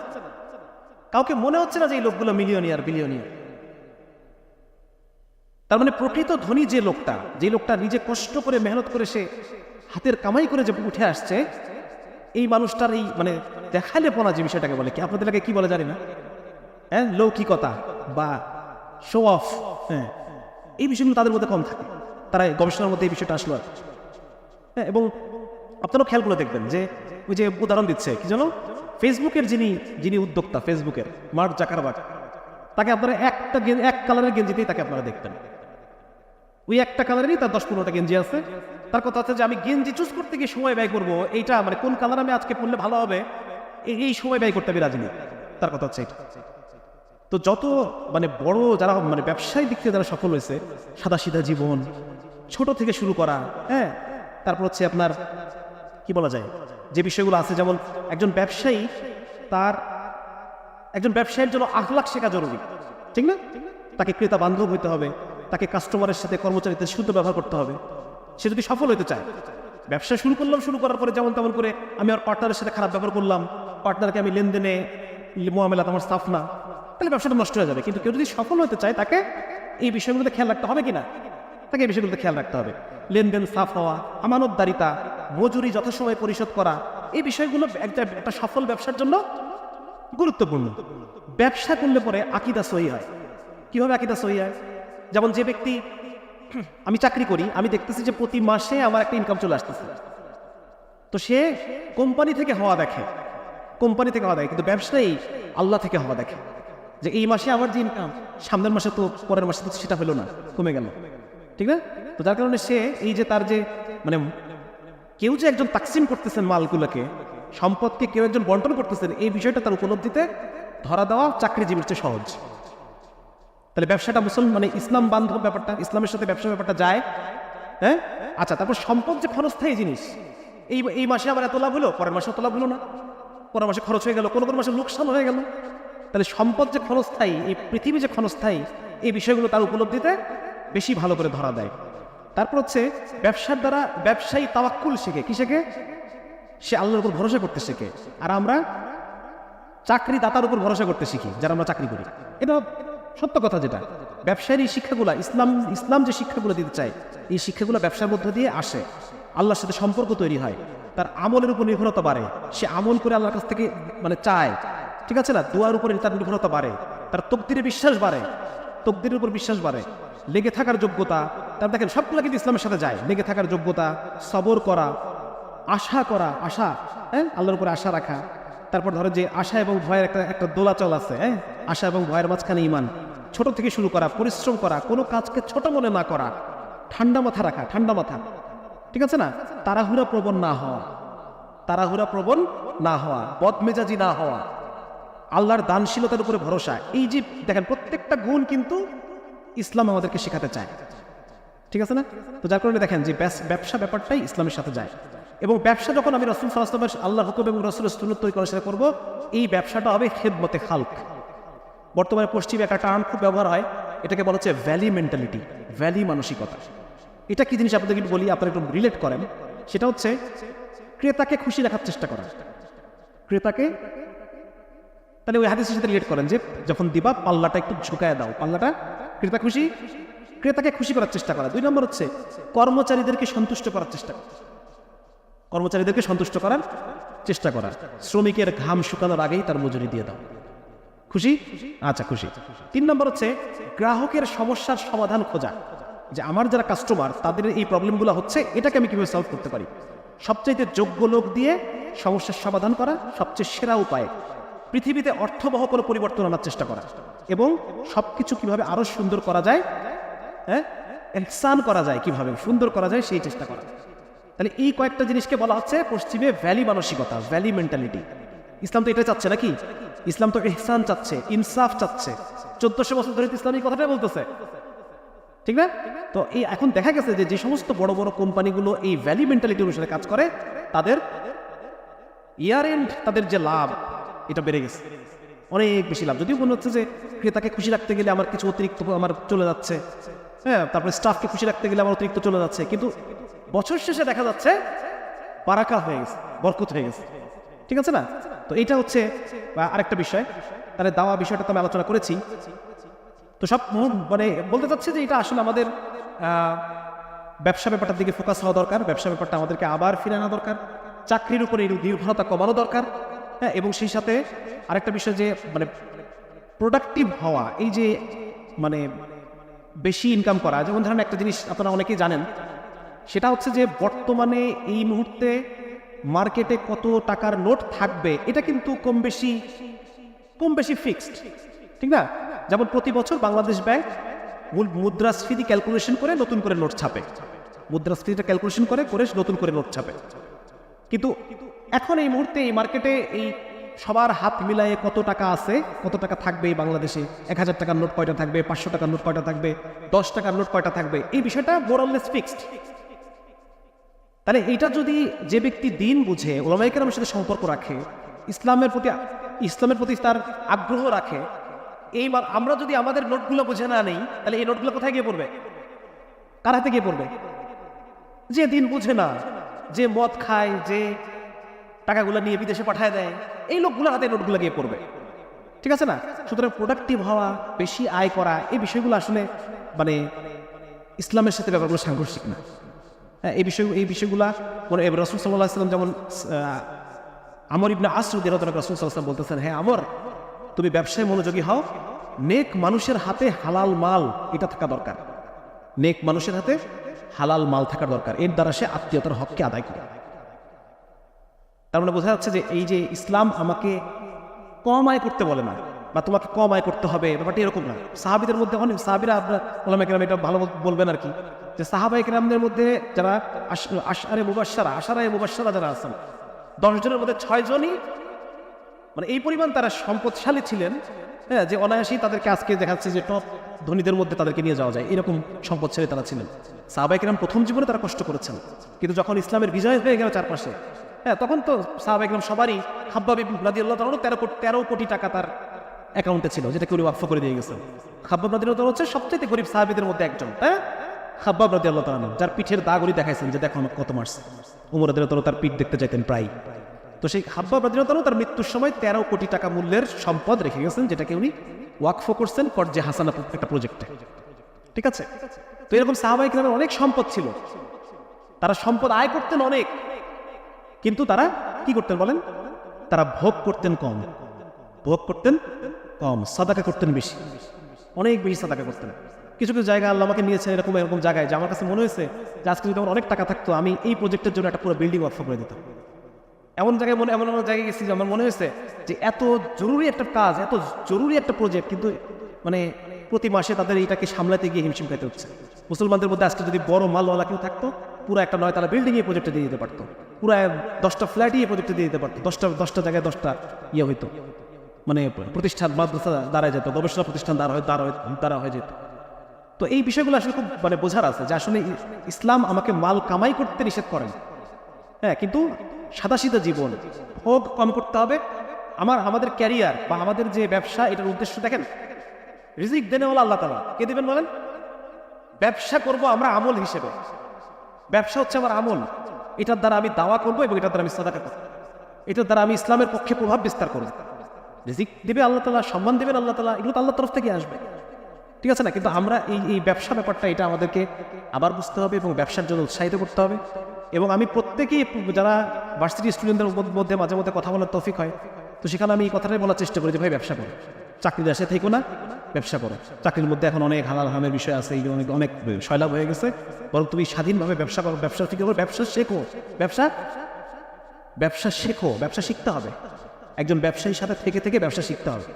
কাউকে মনে হচ্ছে না যে এই লোকগুলো মিলিয়নিয়ার বিলিয়নিয়ার। তার মানে প্রকৃত ধনী যে লোকটা নিজে কষ্ট করে মেহনত করে সে হাতের কামাই করে যে উঠে আসছে, এই মানুষটার এই মানে দেখালে পোনা যে বিষয়টাকে বলে, কি আপনাদের কি বলে জানি না, হ্যাঁ, লৌকিকতা বা শো অফ, হ্যাঁ, এই বিষয়গুলো তাদের মধ্যে কম থাকে। তারা গবেষণার মধ্যে এই বিষয়টা আসলো আর, হ্যাঁ। এবং আপনারাও খেয়াল করে দেখবেন যে ওই যে উদাহরণ দিচ্ছে কি জানো, ফেসবুকের যিনি উদ্যোক্তা, ফেসবুকের মার্ক জাকারবার্গ, তাকে আপনারা এক কালারের গেঞ্জিতেই তাকে আপনারা দেখতেন। ওই একটা কালারেরই তার 10-15টা গেঞ্জি আছে। তার কথা হচ্ছে যে আমি গেঞ্জি চুজ করতে গিয়ে সময় ব্যয় করবো, এইটা মানে কোন কালার আমি আজকে পরলে ভালো হবে, এই সময় ব্যয় করতে আমি রাজি নেই, তার কথা হচ্ছে এটা। তো যত মানে বড় যারা মানে ব্যবসায়িক দিক থেকে যারা সফল হয়েছে, সাদাসিধা জীবন, ছোট থেকে শুরু করা, হ্যাঁ, তারপর হচ্ছে আপনার কি বলা যায় যে বিষয়গুলো আছে, যেমন একজন ব্যবসায়ী তার একজন ব্যবসায়ীর জন্য আখলাক শেখা জরুরি, ঠিক না? তাকে ক্রেতা বান্ধব হইতে হবে, তাকে কাস্টমারের সাথে কর্মচারীদের শুদ্ধ ব্যবহার করতে হবে। সে যদি সফল হতে চায়, ব্যবসা শুরু করলাম, শুরু করার পরে যেমন তেমন করে আমি আমার পার্টনারের সাথে খারাপ ব্যবহার করলাম, পার্টনারকে আমি লেনদেনে মোয়ামেলাত আমার সাফ না, তাহলে ব্যবসাটা নষ্ট হয়ে যাবে। কিন্তু কেউ যদি সফল হতে চায় তাকে এই বিষয়গুলোতে খেয়াল রাখতে হবে কিনা, তাকে এই বিষয়গুলোতে খেয়াল রাখতে হবে। লেনদেন সাফ হওয়া, আমানতদারিতা, মজুরি যথাসময়ে পরিশোধ করা, এই বিষয়গুলো একটা সফল ব্যবসার জন্য গুরুত্বপূর্ণ। ব্যবসা করলে পরে আকীদা সহি হয়। কিভাবে আকীদা সহি হয়? যেমন যে ব্যক্তি, আমি চাকরি করি, আমি দেখতেছি যে প্রতি মাসে আমার একটা ইনকাম চলে আসতেছে, তো সে কোম্পানি থেকে হওয়া দেখে, কিন্তু ব্যবসায়ী আল্লাহ থেকে হওয়া দেখে, যে এই মাসে আমার যে ইনকাম, সামনের মাসে তো পরের মাসে তো সেটা হলো না, কমে গেল, ঠিক না? তো যার কারণে সে এই যে তার যে মানে কেউ যে একজন তাকসিম করতেছেন মালগুলোকে, সম্পদকে কেউ একজন বন্টন করতেছেন, এই বিষয়টা তার উপলব্ধিতে ধরা দেওয়া চাকরিজীবীর চেয়ে সহজ। তাহলে ব্যবসাটা মানে ইসলাম বান্ধব ব্যাপারটা, ইসলামের সাথে ব্যবসা ব্যাপারটা যায়। হ্যাঁ, আচ্ছা, তারপর সম্পদ যে ক্ষণস্থায়ী জিনিস, এই মাসে আমার এত লাভ হলো, পরের মাসে এত লাভ হলো না, পরের মাসে খরচ হয়ে গেল, কোনো মাসে লোকসান হয়ে গেল। তাহলে সম্পদ যে ক্ষণস্থায়ী, এই পৃথিবী যে ক্ষণস্থায়ী, এই বিষয়গুলো তার উপলব্ধিতে বেশি ভালো করে ধরা দেয়। তারপর হচ্ছে ব্যবসার দ্বারা ব্যবসায়ী তাওয়াক্কুল শেখে। কি শেখে? সে আল্লাহর উপর ভরসা করতে শেখে। আর আমরা চাকরি দাতার উপর ভরসা করতে শিখি, যারা আমরা চাকরি করি। এটা সত্য কথা। যেটা ব্যবসায়ের এই শিক্ষাগুলো, ইসলাম যে শিক্ষাগুলো দিতে চায়, এই শিক্ষাগুলো ব্যবসার মধ্য দিয়ে আসে। আল্লাহর সাথে সম্পর্ক তৈরি হয়, তার আমলের উপর নির্ভরতা বাড়ে, সে আমল করে আল্লাহর কাছ থেকে মানে চায়, ঠিক আছে না? দোয়ার উপরে তার নির্ভরতা বাড়ে, তার তকদিরে বিশ্বাস বাড়ে, তকদিরের উপর বিশ্বাস বাড়ে, লেগে থাকার যোগ্যতা, তার দেখেন সবগুলো কিন্তু ইসলামের সাথে যায়। লেগে থাকার যোগ্যতা, সবর করা, আশা করা, আশা, হ্যাঁ, আল্লাহর উপরে আশা রাখা। তারপর ধরো যে আশা এবং ভয়ের একটা দোলাচল আছে, হ্যাঁ, আশা এবং ভয়ের মাঝখানে ঈমান। ছোট থেকে শুরু করা, পরিশ্রম করা, কোনো কাজকে ছোট মনে না করা, ঠান্ডা মাথা রাখা, ঠান্ডা মাথা, ঠিক আছে না? তাড়াহুড়া প্রবণ না হওয়া, বদমেজাজি না হওয়া, আল্লাহর দানশীলতার উপরে ভরসা। এই যে দেখেন প্রত্যেকটা গুণ কিন্তু ইসলাম আমাদেরকে শেখাতে চায়, ঠিক আছে না? তো যার কারণে দেখেন যে ব্যবসা ব্যাপারটাই ইসলামের সাথে যায়। এবং ব্যবসা যখন আমি রাসূল সাল্লাল্লাহু আলাইহি ওয়াসাল্লামের আল্লাহর হুকুম এবং রাসূলের সুন্নাত তৈরি করার চেষ্টা করব, এই ব্যবসাটা হবে খিদমতে খালক। বর্তমানে পশ্চিমে একটা টার্ম খুব ব্যবহার হয়, এটাকে বলা হচ্ছে ভ্যালি মেন্টালিটি, ভ্যালি মানসিকতা। এটা কি জিনিস আপনাদের একটু বলি, আপনারা একটু রিলেট করেন। সেটা হচ্ছে ক্রেতাকে খুশি রাখার চেষ্টা করা। ক্রেতাকে, তাহলে ওই হাদিসের সাথে রিলেট করেন যে যখন দিবা পাল্লাটা একটু ঝুঁকায় দাও, পাল্লাটা ক্রেতাকে খুশি করার চেষ্টা করা। 2 নম্বর হচ্ছে কর্মচারীদেরকে সন্তুষ্ট করার চেষ্টা করা। শ্রমিকের ঘাম শুকানোর আগেই তার মজুরি দিয়ে দাও। খুশি? আচ্ছা, খুশি। 3 নম্বর হচ্ছে গ্রাহকের সমস্যার সমাধান খোঁজা, যে আমার যারা কাস্টমার তাদের এই প্রবলেমগুলো হচ্ছে, এটাকে আমি কিভাবে সলভ করতে পারি। সবচাইতে যোগ্য লোক দিয়ে সমস্যার সমাধান করা সবচেয়ে সেরা উপায়। পৃথিবীতে অর্থবহ কোনো পরিবর্তন আনার চেষ্টা করা, এবং সবকিছু কিভাবে আরো সুন্দর করা যায়, হ্যাঁ, ইহসান করা যায়, কিভাবে সুন্দর করা যায় সেই চেষ্টা করা। তাহলে এই কয়েকটা জিনিসকে বলা হচ্ছে পশ্চিমে ভ্যালি মানসিকতা, ভ্যালি মেন্টালিটি। ইসলাম তো এটা চাচ্ছে নাকি? ইসলাম তো ইহসান চাচ্ছে, ইনসাফ চাচ্ছে। 1400 বছর ধরে ইসলামী কথাটাই বলতেছে, ঠিক না? তো এই এখন দেখা গেছে যে সমস্ত বড় বড় কোম্পানিগুলো এই ভ্যালি মেন্টালিটি অনুসারে কাজ করে, তাদের ইয়ার এন্ড তাদের যে লাভ, এটা বেড়ে গেছে, অনেক বেশি লাভ। যদিও মনে হচ্ছে যে ক্রেতাকে খুশি রাখতে গেলে আমার কিছু অতিরিক্ত আমার চলে যাচ্ছে, হ্যাঁ, তারপরে স্টাফকে খুশি রাখতে গেলে আমার অতিরিক্ত চলে যাচ্ছে, কিন্তু বছর শেষে দেখা যাচ্ছে বারাকা হয়ে গেছে, বরকত হয়ে গেছে, ঠিক আছে না? তো এইটা হচ্ছে আরেকটা বিষয়। তাহলে দাওয়া বিষয়টা তো আমি আলোচনা করেছি। তো সব মানে বলতে চাচ্ছি যে এটা আসলে আমাদের ব্যবসা ব্যাপারটার দিকে ফোকাস হওয়া দরকার। ব্যবসা ব্যাপারটা আমাদেরকে আবার ফিরে আনা দরকার। চাকরির উপরে নির্ভরতা কমানো দরকার, হ্যাঁ। এবং সেই সাথে আরেকটা বিষয় যে মানে প্রোডাক্টিভ হওয়া, এই যে মানে বেশি ইনকাম করা। যেমন ধরেন একটা জিনিস আপনারা অনেকেই জানেন, সেটা হচ্ছে যে বর্তমানে এই মুহূর্তে মার্কেটে কত টাকার নোট থাকবে এটা কিন্তু কম বেশি ফিক্সড, ঠিক না? যেমন প্রতি বছর বাংলাদেশ ব্যাংক মুদ্রাস্ফীতি ক্যালকুলেশন করে নতুন করে নোট ছাপে, মুদ্রাস্ফীতিটা ক্যালকুলেশন করে নতুন করে নোট ছাপে। কিন্তু এখন এই মুহূর্তে এই মার্কেটে এই সবার হাত মিলায়ে কত টাকা আছে, কত টাকা থাকবে এই বাংলাদেশে, 1000 টাকার নোট কয়টা থাকবে, 500 টাকার নোট কয়টা থাকবে, 10 টাকার নোট কয়টা থাকবে, এই বিষয়টা মোরাললেস ফিক্সড। তাহলে এইটা যদি যে ব্যক্তি দিন বুঝে, উলামায়ে কেরামের সাথে সম্পর্ক রাখে, ইসলামের প্রতি ইসলামের প্রতি তার আগ্রহ রাখে, আমরা যদি আমাদের নোটগুলো বুঝে না নেই, তাহলে এই নোটগুলো কোথায় গিয়ে পড়বে? কার হাতে গিয়ে পড়বে? যে দিন বুঝে না, যে মদ খায়, যে টাকাগুলো নিয়ে বিদেশে পাঠায় দেয়, এই লোকগুলোর হাতে নোটগুলো গিয়ে পড়বে। ঠিক আছে না? সুতরাং প্রোডাক্টিভ হওয়া, বেশি আয় করা, এই বিষয়গুলো আসলে মানে ইসলামের সাথে ব্যাপারগুলো সাংঘর্ষিক না। হ্যাঁ, এই বিষয়গুলা রাসূল সাল্লাল্লাহু আলাইহি ওয়াসাল্লাম যেমন আমর ইবনে আস রাদিয়াল্লাহু তাআলা রাসূল সাল্লাল্লাহু আলাইহি ওয়াসাল্লাম বলতেছেন, হ্যাঁ আমর, তুমি ব্যবসায় মনোযোগী হও, নেক মানুষের হাতে হালাল মাল এটা থাকা দরকার। নেক মানুষের হাতে হালাল মাল থাকা দরকার, এর দ্বারা সে আত্মীয়তার হককে আদায় করে। তার মানে বোঝা যাচ্ছে যে এই যে ইসলাম আমাকে কম আয় করতে বলে না, বা তোমাকে কম আয় করতে হবে, ব্যাপারটা এরকম না। সাহাবীদের মধ্যে অনেক সাহাবীরা, আপনার ওলামায়ে কেরাম এটা ভালো বলবেন আর কি, যে সাহাবায়ে কেরামদের মধ্যে যারা আশারে মুবাশশারা যারা আছেন, 10 জনের মধ্যে 6 জনই মানে এই পরিমাণ তারা সম্পদশালী ছিলেন, হ্যাঁ, যে অনায়াসেই তাদেরকে আজকে দেখাচ্ছে যে টপ ধনীদের মধ্যে তাদেরকে নিয়ে যাওয়া যায়, এরকম সম্পদশালী তারা ছিলেন। সাহাবায়ে কেরাম প্রথম জীবনে তারা কষ্ট করেছেন, কিন্তু যখন ইসলামের বিজয় হয়ে গেল চারপাশে, হ্যাঁ, তখন তো সাহাবায়ে কেরাম সবারই, খাব্বাব রাদিয়াল্লাহু তাআলা 13 কোটি টাকা তার অ্যাকাউন্টে ছিল, যেটাকে উনি ওয়াকফ করে দিয়ে গেছেন। খাব্বাব রাদিয়াল্লাহু তাআলা হচ্ছে সবচেয়ে গরিব সাহাবীদের মধ্যে একজন, হ্যাঁ, খাব্বাব রাদিয়াল্লাহু তাআলা, যার পিঠের দাগ উনি দেখাইছেন যে দেখো কত মারছে। ওমর রাদিয়াল্লাহু তাআলা তার পিঠ দেখতে চাইতেন প্রায়। তো সেই খাব্বাব রাদিয়াল্লাহু তাআলা তার মৃত্যুর সময় 13 কোটি টাকা মূল্যের সম্পদ রেখে গেছেন, যেটাকে উনি ওয়াকফ করছেন ফরজে হাসানা একটা প্রজেক্টে। ঠিক আছে? তো এরকম সাহাবায়ে কেরামের অনেক সম্পদ ছিল, তারা সম্পদ আয় করতেন অনেক, কিন্তু তারা কি করতেন বলেন? তারা ভোগ করতেন কম, সাদাকা করতেন বেশি, অনেক বেশি সাদাকা করতেন। কিছু কিছু জায়গা আল্লাহ আমাকে নিয়েছেন এরকম জায়গায়, যে আমার কাছে মনে হয়েছে যে আজকে যদি আমার অনেক টাকা থাকতো, আমি এই প্রজেক্টের জন্য একটা পুরো বিল্ডিং ওয়াকফ করে দিতাম। এমন জায়গায় গেছি যে আমার মনে হয়েছে যে এত জরুরি একটা কাজ, এত জরুরি একটা প্রজেক্ট, কিন্তু মানে প্রতি মাসে তাদের এইটাকে সামলাতে গিয়ে হিমশিম খাইতে হচ্ছে। মুসলমানদের মধ্যে আজকে যদি বড় মালওয়ালা কেউ থাকতো, পুরো একটা 9 তালা বিল্ডিং এই প্রজেক্টে দিয়ে দিতে পারতো, পুরো 10টা ফ্ল্যাটই এই প্রজেক্টে দিয়ে দিতে পারতো, 10টা জায়গায় 10টা ইয়ে হইতো, মানে প্রতিষ্ঠান, মাদ্রাসা দাঁড়ায় যেত, গবেষণা প্রতিষ্ঠান দাঁড়া হয়ে যেত। তো এই বিষয়গুলো আসলে খুব মানে বোঝার আছে যে আসলে ইসলাম আমাকে মাল কামাই করতে নিষেধ করেন, হ্যাঁ, কিন্তু সাদাসিধা জীবন, ভোগ কম করতে হবে। আমাদের ক্যারিয়ার বা আমাদের যে ব্যবসা, এটার উদ্দেশ্য দেখেন, রিজিক দেনেওয়ালা আল্লাহ তাআলা, কে দিবেন বলেন? ব্যবসা করব আমরা আমল হিসেবে, ব্যবসা হচ্ছে আমার আমল, এটার দ্বারা আমি দাওয়া করব এবং এটার দ্বারা আমি সাদাকা করব, এটার দ্বারা আমি ইসলামের পক্ষে প্রভাব বিস্তার করব। রিজিক দেবে আল্লাহ তাআলা, সম্মান দেবেন আল্লাহ তাআলা, এগুলো তো আল্লাহর তরফ থেকে আসবে। ঠিক আছে না? কিন্তু আমরা এই ব্যবসা ব্যাপারটা, এটা আমাদেরকে আবার বুঝতে হবে এবং ব্যবসার জন্য উৎসাহিত করতে হবে। এবং আমি প্রত্যেকেই, যারা ভার্সিটি স্টুডেন্টদের মধ্যে মাঝে মধ্যে কথা বলার তৌফিক হয়, তো সেখানে আমি এই কথাটাই বলার চেষ্টা করি যে ভাই ব্যবসা করো, চাকরির আশায় থেকো না, ব্যবসা করো। চাকরির মধ্যে এখন অনেক হালাল হারামের বিষয় আছে, অনেক সয়লাভ হয়ে গেছে, বরং তুমি স্বাধীনভাবে ব্যবসা করো, ব্যবসা ঠিক করো, ব্যবসা শেখো, ব্যবসা শিখতে হবে। একজন ব্যবসায়ীর সাথে থেকে ব্যবসা শিখতে হবে।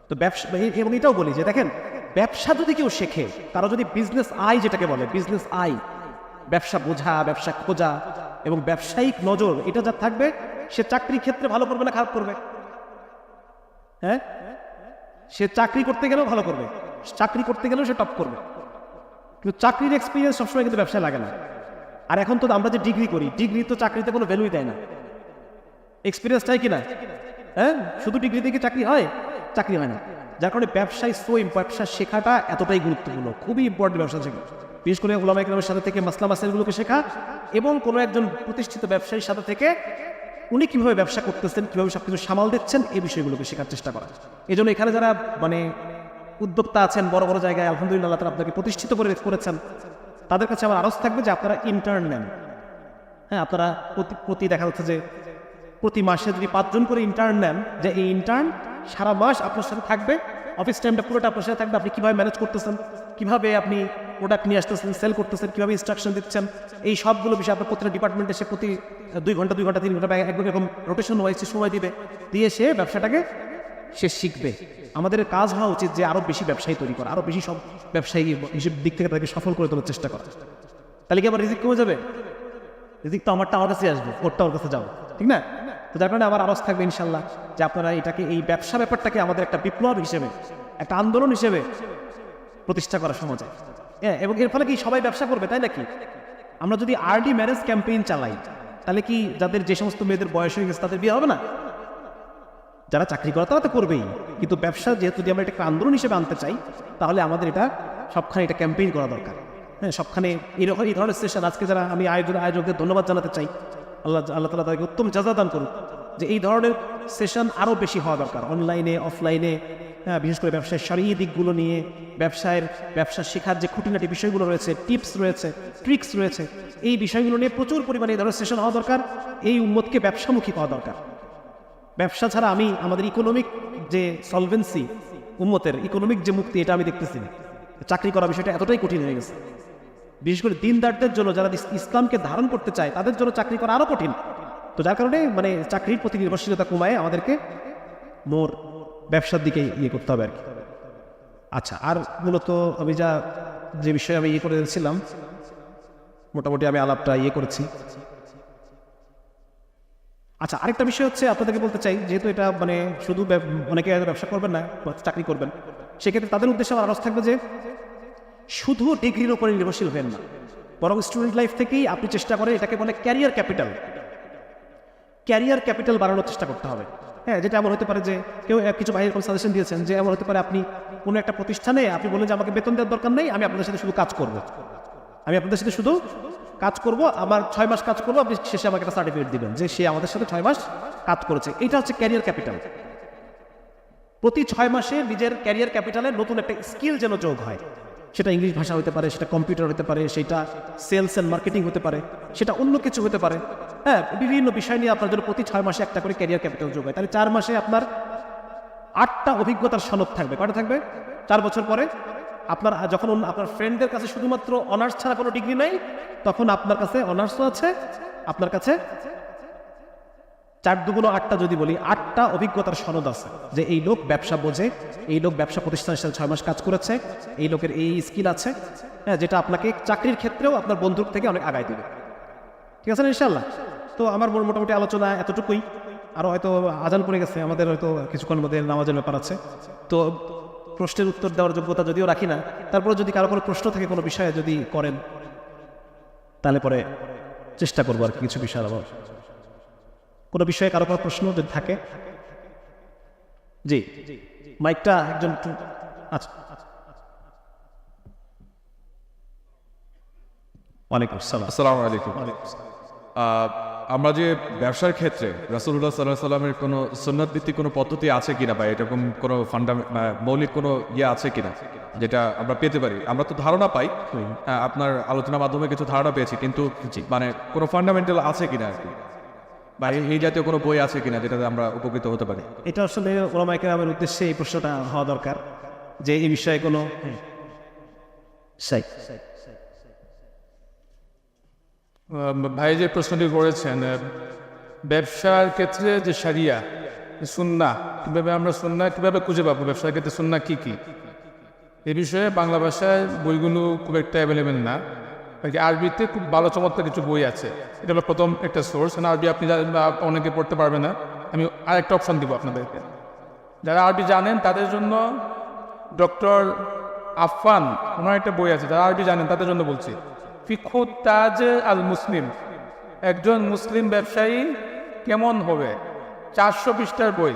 তো ব্যবসা, এবং এটাও বলি যে দেখেন, ব্যবসা যদি কেউ শেখে, কারো যদি বিজনেস আই, যেটাকে বলে বিজনেস আই, ব্যবসা বোঝা, ব্যবসা খোঁজা এবং ব্যবসায়িক নজর, এটা যা থাকবে, সে চাকরির ক্ষেত্রে ভালো করবে না খারাপ করবে? হ্যাঁ, সে চাকরি করতে গেলেও ভালো করবে, চাকরি করতে গেলেও সে টপ করবে। কিন্তু চাকরির এক্সপিরিয়েন্স সবসময় কিন্তু ব্যবসায় লাগে না। আর এখন তো আমরা যে ডিগ্রি করি, ডিগ্রি তো চাকরিতে কোনো ভ্যালুই দেয় না, এক্সপিরিয়েন্স চাই কিনা? হ্যাঁ, শুধু ডিগ্রি দিয়ে কি চাকরি হয়? চাকরি হয় না। যার কারণে ব্যবসা শেখাটা এতটাই গুরুত্বপূর্ণ, খুবই ইম্পর্টেন্ট ব্যবসা শেখা। বিশেষ করে উলামায়ে কেরামের সাথে থেকে মাসলা মাসাইলগুলোকে শেখা, এবং কোনো একজন প্রতিষ্ঠিত ব্যবসায়ীর সাথে থেকে উনি কীভাবে ব্যবসা করতেছেন, কীভাবে সব কিছু সামাল দিচ্ছেন, এই বিষয়গুলোকে শেখার চেষ্টা করা। এই জন্য এখানে যারা মানে উদ্যোক্তা আছেন বড় বড় জায়গায়, আলহামদুলিল্লাহ আল্লাহ তাআলা আপনাকে প্রতিষ্ঠিত করেছেন, তাদের কাছে আমার আরজ থাকবে যে আপনারা ইন্টার্ন নেন। হ্যাঁ, আপনারা প্রতি দেখা যাচ্ছে যে প্রতি মাসে যদি 5 জন করে ইন্টার্ন নেন, যে এই ইন্টার্ন সারা মাস আপনার সাথে থাকবে, অফিস টাইমটা পুরোটা আপনার সাথে থাকবে, আপনি কীভাবে ম্যানেজ করতেছেন, কীভাবে আপনি প্রোডাক্ট নিয়ে আসতেছেন, সেল করতেছেন, কীভাবে ইনস্ট্রাকশন দিচ্ছেন, এই সবগুলো বিষয় আপনার প্রতিটা ডিপার্টমেন্টে সে প্রতি 2 ঘন্টা 3 ঘন্টা একরকম রোটেশন ওয়াইজ সময় দিয়ে সে ব্যবসাটাকে সে শিখবে। আমাদের কাজ হওয়া উচিত যে আরও বেশি ব্যবসায়ী তৈরি করা, আরও বেশি সব ব্যবসায়ী হিসেব দিক থেকে তাকে সফল করে তোলার চেষ্টা করা। তাহলে কি আবার রিজিক কমে যাবে? রিজিক তো আমারটা আমার কাছে আসবে, ওরটা ওর কাছে যাও, ঠিক না? তো যার কারণে আমার আরজ থাকবে ইনশাল্লাহ যে আপনারা এটাকে, এই ব্যবসা ব্যাপারটাকে আমাদের একটা বিপ্লব হিসেবে, একটা আন্দোলন হিসেবে প্রতিষ্ঠা করা সমাজে। হ্যাঁ, এবং এর ফলে কি সবাই ব্যবসা করবে, তাই নাকি? আমরা যদি আর্লি ম্যারেজ ক্যাম্পেইন চালাই, তাহলে কি যাদের যে সমস্ত মেয়েদের বয়স হয়ে গেছে তাদের বিয়ে হবে না? যারা চাকরি করে তারা তো করবেই, কিন্তু ব্যবসা যেহেতু যদি আমরা এটাকে আন্দোলন হিসেবে আনতে চাই, তাহলে আমাদের এটা সবখানে এটা ক্যাম্পেইন করা দরকার। হ্যাঁ, সবখানে এই ধরনের সেশন আজকে যারা আমি আয়োজকদের ধন্যবাদ জানাতে চাই, আল্লাহ তাআলা তাদেরকে উত্তম জাযা দান করুন, যে এই ধরনের সেশন আরও বেশি হওয়া দরকার, অনলাইনে অফলাইনে। হ্যাঁ, বিশেষ করে ব্যবসায়ের শারীরিক দিকগুলো নিয়ে, ব্যবসা শেখার যে খুঁটিনাটি বিষয়গুলো রয়েছে, টিপস রয়েছে, ট্রিক্স রয়েছে, এই বিষয়গুলো নিয়ে প্রচুর পরিমাণে এই ধরনের সেশন হওয়া দরকার। এই উম্মতকে ব্যবসামুখী হওয়া দরকার। ব্যবসা ছাড়া আমাদের ইকোনমিক যে সলভেন্সি, উম্মতের ইকোনমিক যে মুক্তি, এটা আমি দেখতেছি না। চাকরি করা বিষয়টা এতটাই কঠিন হয়ে গেছে, বিশেষ করে দিনদারদের জন্য, যারা ইসলামকে ধারণ করতে চায় তাদের জন্য চাকরি করা আরও কঠিন। তো যার কারণে মানে চাকরির প্রতি নির্ভরশীলতা কমায় আমাদেরকে মোর ব্যবসার দিকে করতে হবে আর কি। আচ্ছা, আর মূলত আমি যে বিষয়ে আমি করেছিলাম, মোটামুটি আমি আলাপটা করেছি। আচ্ছা, আরেকটা বিষয় হচ্ছে আপনাদেরকে বলতে চাই, যেহেতু এটা মানে শুধু অনেকে ব্যবসা করবেন না, চাকরি করবেন, সেক্ষেত্রে তাদের উদ্দেশ্যে আমার আরজ থাকবে যে শুধু ডিগ্রির উপরে নির্ভরশীল হবেন না, বরং স্টুডেন্ট লাইফ থেকেই আপনি চেষ্টা করেন এটাকে বলে ক্যারিয়ার ক্যাপিটাল বাড়ানোর চেষ্টা করতে হবে। হ্যাঁ, যেটা এমন হতে পারে যে কিছু ভাইয়ের সাজেশন দিয়েছেন যে এমন হতে পারে আপনি কোনো একটা প্রতিষ্ঠানে আপনি বলেন যে আমাকে বেতন দেওয়ার দরকার নেই, আমি আপনাদের সাথে শুধু কাজ করব, আমার 6 মাস কাজ করবো, আপনি শেষে আমাকে একটা সার্টিফিকেট দিবেন যে সে আমাদের সাথে 6 মাস কাজ করেছে। এটা হচ্ছে ক্যারিয়ার ক্যাপিটাল। প্রতি 6 মাসে নিজের ক্যারিয়ার ক্যাপিটালে নতুন একটা স্কিল যেন যোগ হয়, সেটা ইংলিশ ভাষা হতে পারে, সেটা কম্পিউটার হতে পারে, সেটা সেলস অ্যান্ড মার্কেটিং হতে পারে, সেটা অন্য কিছু হতে পারে। হ্যাঁ, বিভিন্ন বিষয় নিয়ে আপনার জন্য প্রতি 6 মাসে একটা করে ক্যারিয়ার ক্যাপিটাল যোগ হয়। তাহলে 4 মাসে আপনার 8টা অভিজ্ঞতার সনদ থাকবে। কয়টা থাকবে? 4 বছর পরে আপনার যখন আপনার ফ্রেন্ডদের কাছে শুধুমাত্র অনার্স ছাড়া কোনো ডিগ্রি নেই, তখন আপনার কাছে অনার্সও আছে, আপনার কাছে 4 দুগুণ 8টা, যদি বলি 8টা অভিজ্ঞতার সনদ আছে, যে এই লোক ব্যবসা বোঝে, এই লোক ব্যবসা প্রতিষ্ঠানের সাথে 6 মাস কাজ করেছে, এই লোকের এই স্কিল আছে। হ্যাঁ, যেটা আপনাকে চাকরির ক্ষেত্রেও আপনার বন্ধুর থেকে অনেক আগায় দেবে। ঠিক আছে না ইনশাআল্লাহ? তো আমার মোটামুটি আলোচনা এতটুকুই। আরও হয়তো আজান পড়ে গেছে, আমাদের হয়তো কিছুক্ষণ মধ্যে নামাজের ব্যাপার আছে। তো প্রশ্নের উত্তর দেওয়ার যোগ্যতা যদিও রাখি না, তারপরে যদি কারো কোনো প্রশ্ন থাকে কোনো বিষয়ে যদি করেন, তাহলে পরে চেষ্টা করবো আর কিছু বিষয় আবার। কোনো বিষয়ে কারো কোনো প্রশ্ন যদি থাকে? জি, মাইকটা একজন। আচ্ছা, ওয়ালাইকুম আসসালাম। আসসালামু আলাইকুম। আমরা যে ব্যবসার ক্ষেত্রে রাসূলুল্লাহ সাল্লাল্লাহু আলাইহি ওয়াসাল্লামের কোনো সুন্নাত ভিত্তিক কোনো পদ্ধতি আছে কিনা, বা এরকম কোনো মৌলিক কোনো আছে কিনা যেটা আমরা পেতে পারি? আমরা তো ধারণা পাই, আপনার আলোচনার মাধ্যমে কিছু ধারণা পেয়েছি, কিন্তু মানে কোনো ফান্ডামেন্টাল আছে কিনা আর কি, বা এই জাতীয় কোনো বই আছে কিনা যেটাতে আমরা উপকৃত হতে পারি? এটা আসলে ওলামায়ে কেরামের উদ্দেশ্যে এই প্রশ্নটা হওয়া দরকার, যে এই বিষয়ে কোনো ভাই যে প্রশ্নটি করেছেন, ব্যবসার ক্ষেত্রে যে শরিয়া সুন্নাহ, কীভাবে খুঁজে পাবো ব্যবসার ক্ষেত্রে সুন্নাহ কী কী, এ বিষয়ে বাংলা ভাষায় বইগুলো খুব একটা অ্যাভেলেবেল না। আরবিতে খুব ভালো চমৎকার কিছু বই আছে, এটা হলো প্রথম একটা সোর্স। আরবি আপনি অনেকে পড়তে পারবে না, আমি আরেকটা অপশান দিব আপনাদেরকে। যারা আরবি জানেন তাদের জন্য ডক্টর আফফান ওনার একটা বই আছে, যারা আরবি জানেন তাদের জন্য বলছি, ফিকহু তাজ আল মুসলিম, একজন মুসলিম ব্যবসায়ী কেমন হবে, 400 পৃষ্ঠার বই।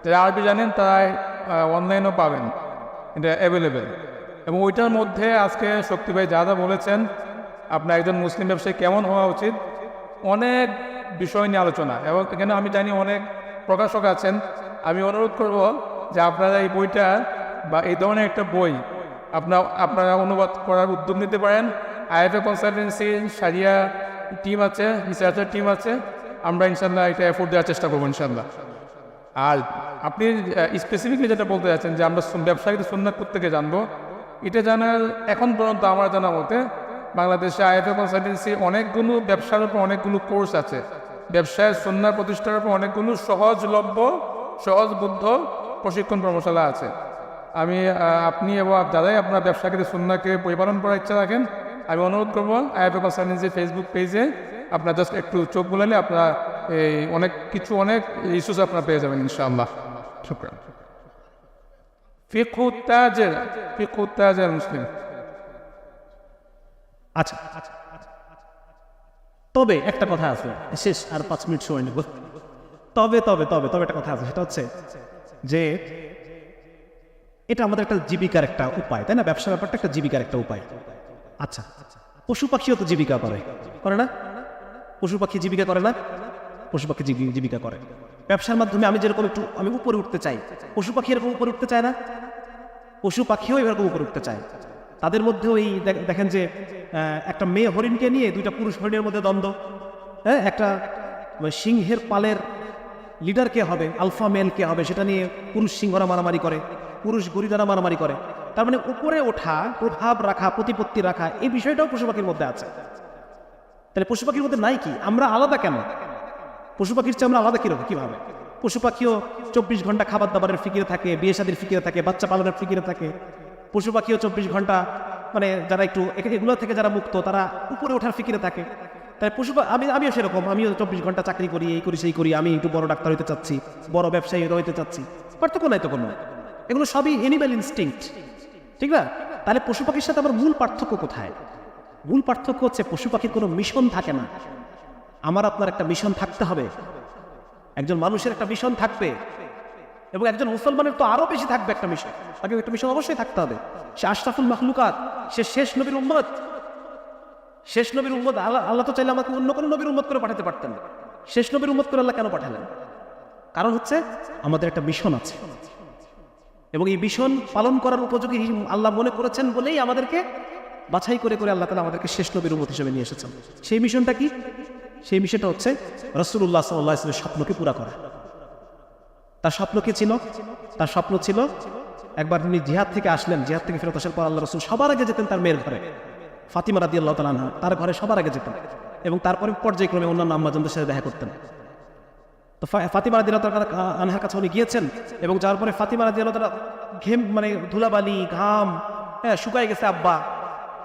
যারা আরবি জানেন তারা অনলাইনেও পাবেন, এটা অ্যাভেলেবেল। এবং ওইটার মধ্যে আজকে শক্তি ভাই যা বলেছেন, আপনার একজন মুসলিম ব্যবসায়ী কেমন হওয়া উচিত, অনেক বিষয় নিয়ে আলোচনা। এবং এখানে আমি জানি অনেক প্রকাশক আছেন, আমি অনুরোধ করব যে আপনারা এই বইটা বা এই ধরনের একটা বই আপনারা অনুবাদ করার উদ্যোগ নিতে পারেন। আইএফএ কনসালটেন্সি শারিয়া টিম আছে, রিসার্চার টিম আছে, আমরা ইনশাল্লাহ এটা এফোর্ট দেওয়ার চেষ্টা করবো ইনশাল্লাহ। আর আপনি স্পেসিফিকলি যেটা বলতে যাচ্ছেন যে আমরা ব্যবসায়ীদের সুন্নাত থেকে জানবো, এটা জানার এখন পর্যন্ত আমার জানা মতে বাংলাদেশে আইএফএ কনসালটেন্সি অনেকগুলো ব্যবসার উপর অনেকগুলো কোর্স আছে, ব্যবসায় সুন্নাহ প্রতিষ্ঠার উপর অনেকগুলো সহজবুদ্ধ প্রশিক্ষণ কর্মশালা আছে। আপনি এবং যারাই আপনার ব্যবসা ক্ষেত্রে সুন্নাহকে পরিপালন করার ইচ্ছা রাখেন, আমি অনুরোধ করবো আইএফএ কনসালটেন্সি ফেসবুক পেজে আপনার জাস্ট একটু চোখ বুলালে আপনার এই অনেক ইস্যুস আপনারা পেয়ে যাবেন ইনশাআল্লাহ। শুকরান। ফিকহু তাজের মুসলিম। আচ্ছা, তবে একটা কথা আছে, শেষ আর 5 মিনিট সময় নেব। তবে তবে তবে তবে একটা কথা আছে, সেটা হচ্ছে যে এটা আমাদের একটা জীবিকার একটা উপায়, তাই না? ব্যবসা ব্যাপারটা একটা জীবিকার একটা উপায়। আচ্ছা, পশু পাখিও তো জীবিকা করে, করে না? পশু পাখি জীবিকা করে না? পশু পাখি জীবিকা করে। ব্যবসার মাধ্যমে আমি যেরকম একটু আমি উপরে উঠতে চাই, পশু পাখি এরকম উপরে উঠতে চায় না? পশু পাখিও এরকম উপরে উঠতে চায়। তাদের মধ্যেও এই দেখেন যে একটা মেয়ে হরিণকে নিয়ে দুইটা পুরুষ হরিণের মধ্যে দ্বন্দ্ব। হ্যাঁ, একটা সিংহের পালের লিডার কে হবে, আলফা মেল কে হবে, সেটা নিয়ে পুরুষ সিংহরা মারামারি করে, পুরুষ গরিলারা মারামারি করে। তার মানে উপরে ওঠা, প্রভাব রাখা, প্রতিপত্তি রাখা, এই বিষয়টাও পশু পাখির মধ্যে আছে। তাহলে পশু পাখির মধ্যে নাই কি? আমরা আলাদা কেন? পশু পাখির চেয়ে আমরা আলাদা কিরকম, কিভাবে? পশু পাখিও 24 ঘন্টা খাবার দাবারের ফিকিরে থাকে, বিয়ে শাদীর ফিকিরে থাকে, বাচ্চা পালনের ফিকিরে থাকে। পশু পাখিও 24 ঘন্টা, মানে যারা একটু এগুলো থেকে যারা মুক্ত, তারা উপরে ওঠার ফিকিরে থাকে। তাই আমিও সেরকম, আমিও 24 ঘন্টা চাকরি করি, এই করি সেই করি, আমি একটু বড় ডাক্তার হইতে চাচ্ছি, বড় ব্যবসায়ী হইতে চাচ্ছি। পার্থক্য নাই তো কোনো, এগুলো সবই অ্যানিম্যাল ইনস্টিংক্ট, ঠিক না? তাহলে পশু পাখির সাথে আমার মূল পার্থক্য কোথায়? মূল পার্থক্য হচ্ছে পশু পাখির কোনো মিশন থাকে না, আমার আপনার একটা মিশন থাকতে হবে। একজন মানুষের একটা মিশন থাকবে, এবং একজন মুসলমানের তো আরো বেশি থাকবে একটা মিশন। তাকে একটা মিশন অবশ্যই থাকতে হবে। সে আশরাফুল মাখলুকাত, সে শেষ নবীর উম্মত। শেষ নবীর উম্মত, আল্লাহ তো চাইলে আমাকে অন্য কোনো নবীর উম্মত করে পাঠাতে পারতেন। শেষ নবীর উম্মত করে আল্লাহ কেন পাঠালেন? কারণ হচ্ছে আমাদের একটা মিশন আছে, এবং এই মিশন পালন করার উপযোগী আল্লাহ মনে করেছেন বলেই আমাদেরকে বাছাই করে করে আল্লাহ তাআলা আমাদেরকে শেষ নবীর উম্মত হিসেবে নিয়ে এসেছেন। সেই মিশনটা কি? সেই মিশনটা হচ্ছে রাসূলুল্লাহ সাল্লাল্লাহু আলাইহি ওয়াসাল্লামের স্বপ্নকে পুরা করা। তার স্বপ্ন কি ছিল? তার স্বপ্ন ছিল, একবার তিনি জিহাদ থেকে আসলেন, জিহাদ থেকে ফেরত আসার পর আল্লাহ রাসূল সবার আগে যেতেন তার মেয়ের ঘরে, ফাতিমা রাদিয়াল্লাহু তাআলা আনহা, তার ঘরে সবার আগে যেতেন, এবং তারপরে পর্যায়ক্রমে অন্যান্য আম্মাজানদের সাথে দেখা করতেন। তো ফাতিমা রাদিয়াল্লাহু তাআলা আনহার কাছে উনি গিয়েছেন, এবং যাওয়ার পরে ফাতিমা রাদিয়াল্লাহু তাআলা মানে ধুলাবালি, ঘাম, হ্যাঁ, শুকায় গেছে আব্বা।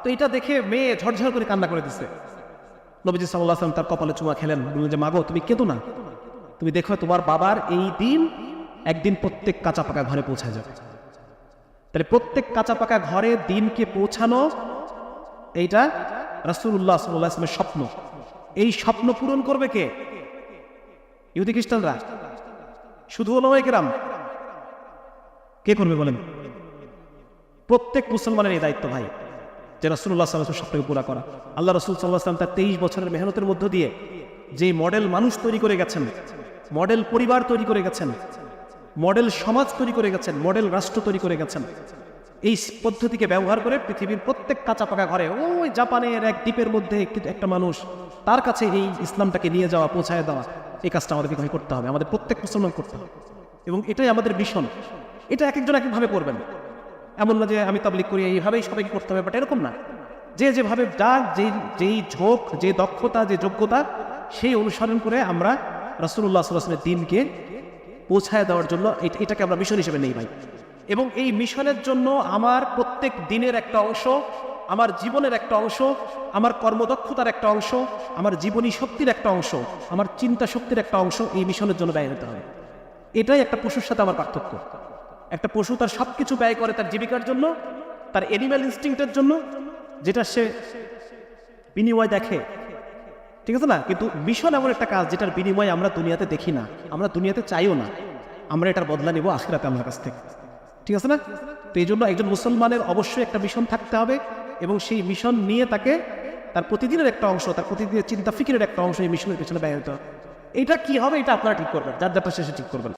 তো এটা দেখে মেয়ে ঝরঝর করে কান্না করে দিচ্ছে। নবীজি সাল্লাল্লাহু আলাইহি ওয়াসাল্লাম তার কপালে চুমা খেলেন, বললেন যে মাগো, তুমি কেঁদো না, তুমি দেখো তোমার বাবার এই দিন একদিন প্রত্যেক কাঁচা পাকা ঘরে পৌঁছায় যাবে। তাহলে প্রত্যেক কাঁচা পাকা ঘরে দিনকে পৌঁছানো, এইটা রাসূলুল্লাহ সাল্লাল্লাহু আলাইহি ওয়াসাল্লামের স্বপ্ন। এই স্বপ্ন পূরণ করবে কে? ইহুদি খ্রিস্টানরা? শুধু ওলামায়ে কেরাম? কে করবে বলেন? প্রত্যেক মুসলমানের এই দায়িত্ব ভাই, যে রাসূলুল্লাহ সাল্লাল্লাহু আলাইহি ওয়াসাল্লামের স্বপ্নকে পুরা করা। আল্লাহ রাসূল সাল্লাল্লাহু আলাইহি ওয়াসাল্লাম তার 23 বছরের মেহনতের মধ্য দিয়ে যে মডেল মানুষ তৈরি করে গেছেন, মডেল পরিবার তৈরি করে গেছেন, মডেল সমাজ তৈরি করে গেছেন, মডেল রাষ্ট্র তৈরি করে গেছেন, এই পদ্ধতিকে ব্যবহার করে পৃথিবীর প্রত্যেক কাঁচা পাকা ঘরে, ওই জাপানের এক দ্বীপের মধ্যে একটা মানুষ, তার কাছে এই ইসলামটাকে নিয়ে যাওয়া, পৌঁছায় দেওয়া, এই কাজটা আমাদেরকে করতে হবে, আমাদের প্রত্যেক মুসলমান করতে হবে। এবং এটাই আমাদের মিশন। এটা এক একজন এক একভাবে করবেন, এমন না যে আমি তাবলীগ করি এইভাবেই সবাইকে করতে হবে, বাট এরকম না। যে যেভাবে যার যেই ঝোঁক, যে দক্ষতা, যে যোগ্যতা, সেই অনুসরণ করে আমরা রাসূলুল্লাহ সাল্লাল্লাহু আলাইহি ওয়াসাল্লামের দিনকে পৌঁছায় দেওয়ার জন্য এটাকে আমরা মিশন হিসেবে নেই ভাই। এবং এই মিশনের জন্য আমার প্রত্যেক দিনের একটা অংশ, আমার জীবনের একটা অংশ, আমার কর্মদক্ষতার একটা অংশ, আমার জীবনী শক্তির একটা অংশ, আমার চিন্তা শক্তির একটা অংশ এই মিশনের জন্য ব্যয় হতে হবে। এটাই একটা পশুর সাথে আমার পার্থক্য। একটা পশু তার সব কিছু ব্যয় করে তার জীবিকার জন্য, তার অ্যানিম্যাল ইনস্টিংক্টের জন্য, যেটা সে বিনিময় দেখে, ঠিক আছে না? কিন্তু মিশন এমন একটা কাজ যেটার বিনিময় আমরা দুনিয়াতে দেখি না, আমরা দুনিয়াতে চাইও না, আমরা এটার বদলা নেব আখিরাতে আল্লাহর কাছ থেকে, ঠিক আছে না? তো এই জন্য একজন মুসলমানের অবশ্যই একটা মিশন থাকতে হবে, এবং সেই মিশন নিয়ে তাকে তার প্রতিদিনের একটা অংশ, তার প্রতিদিনের চিন্তা ফিকিরের একটা অংশ এই মিশনের পেছনে ব্যয় হতে হবে। এটা কি হবে, এটা আপনারা ঠিক করবেন, যার যারটা শেষে ঠিক করবেন।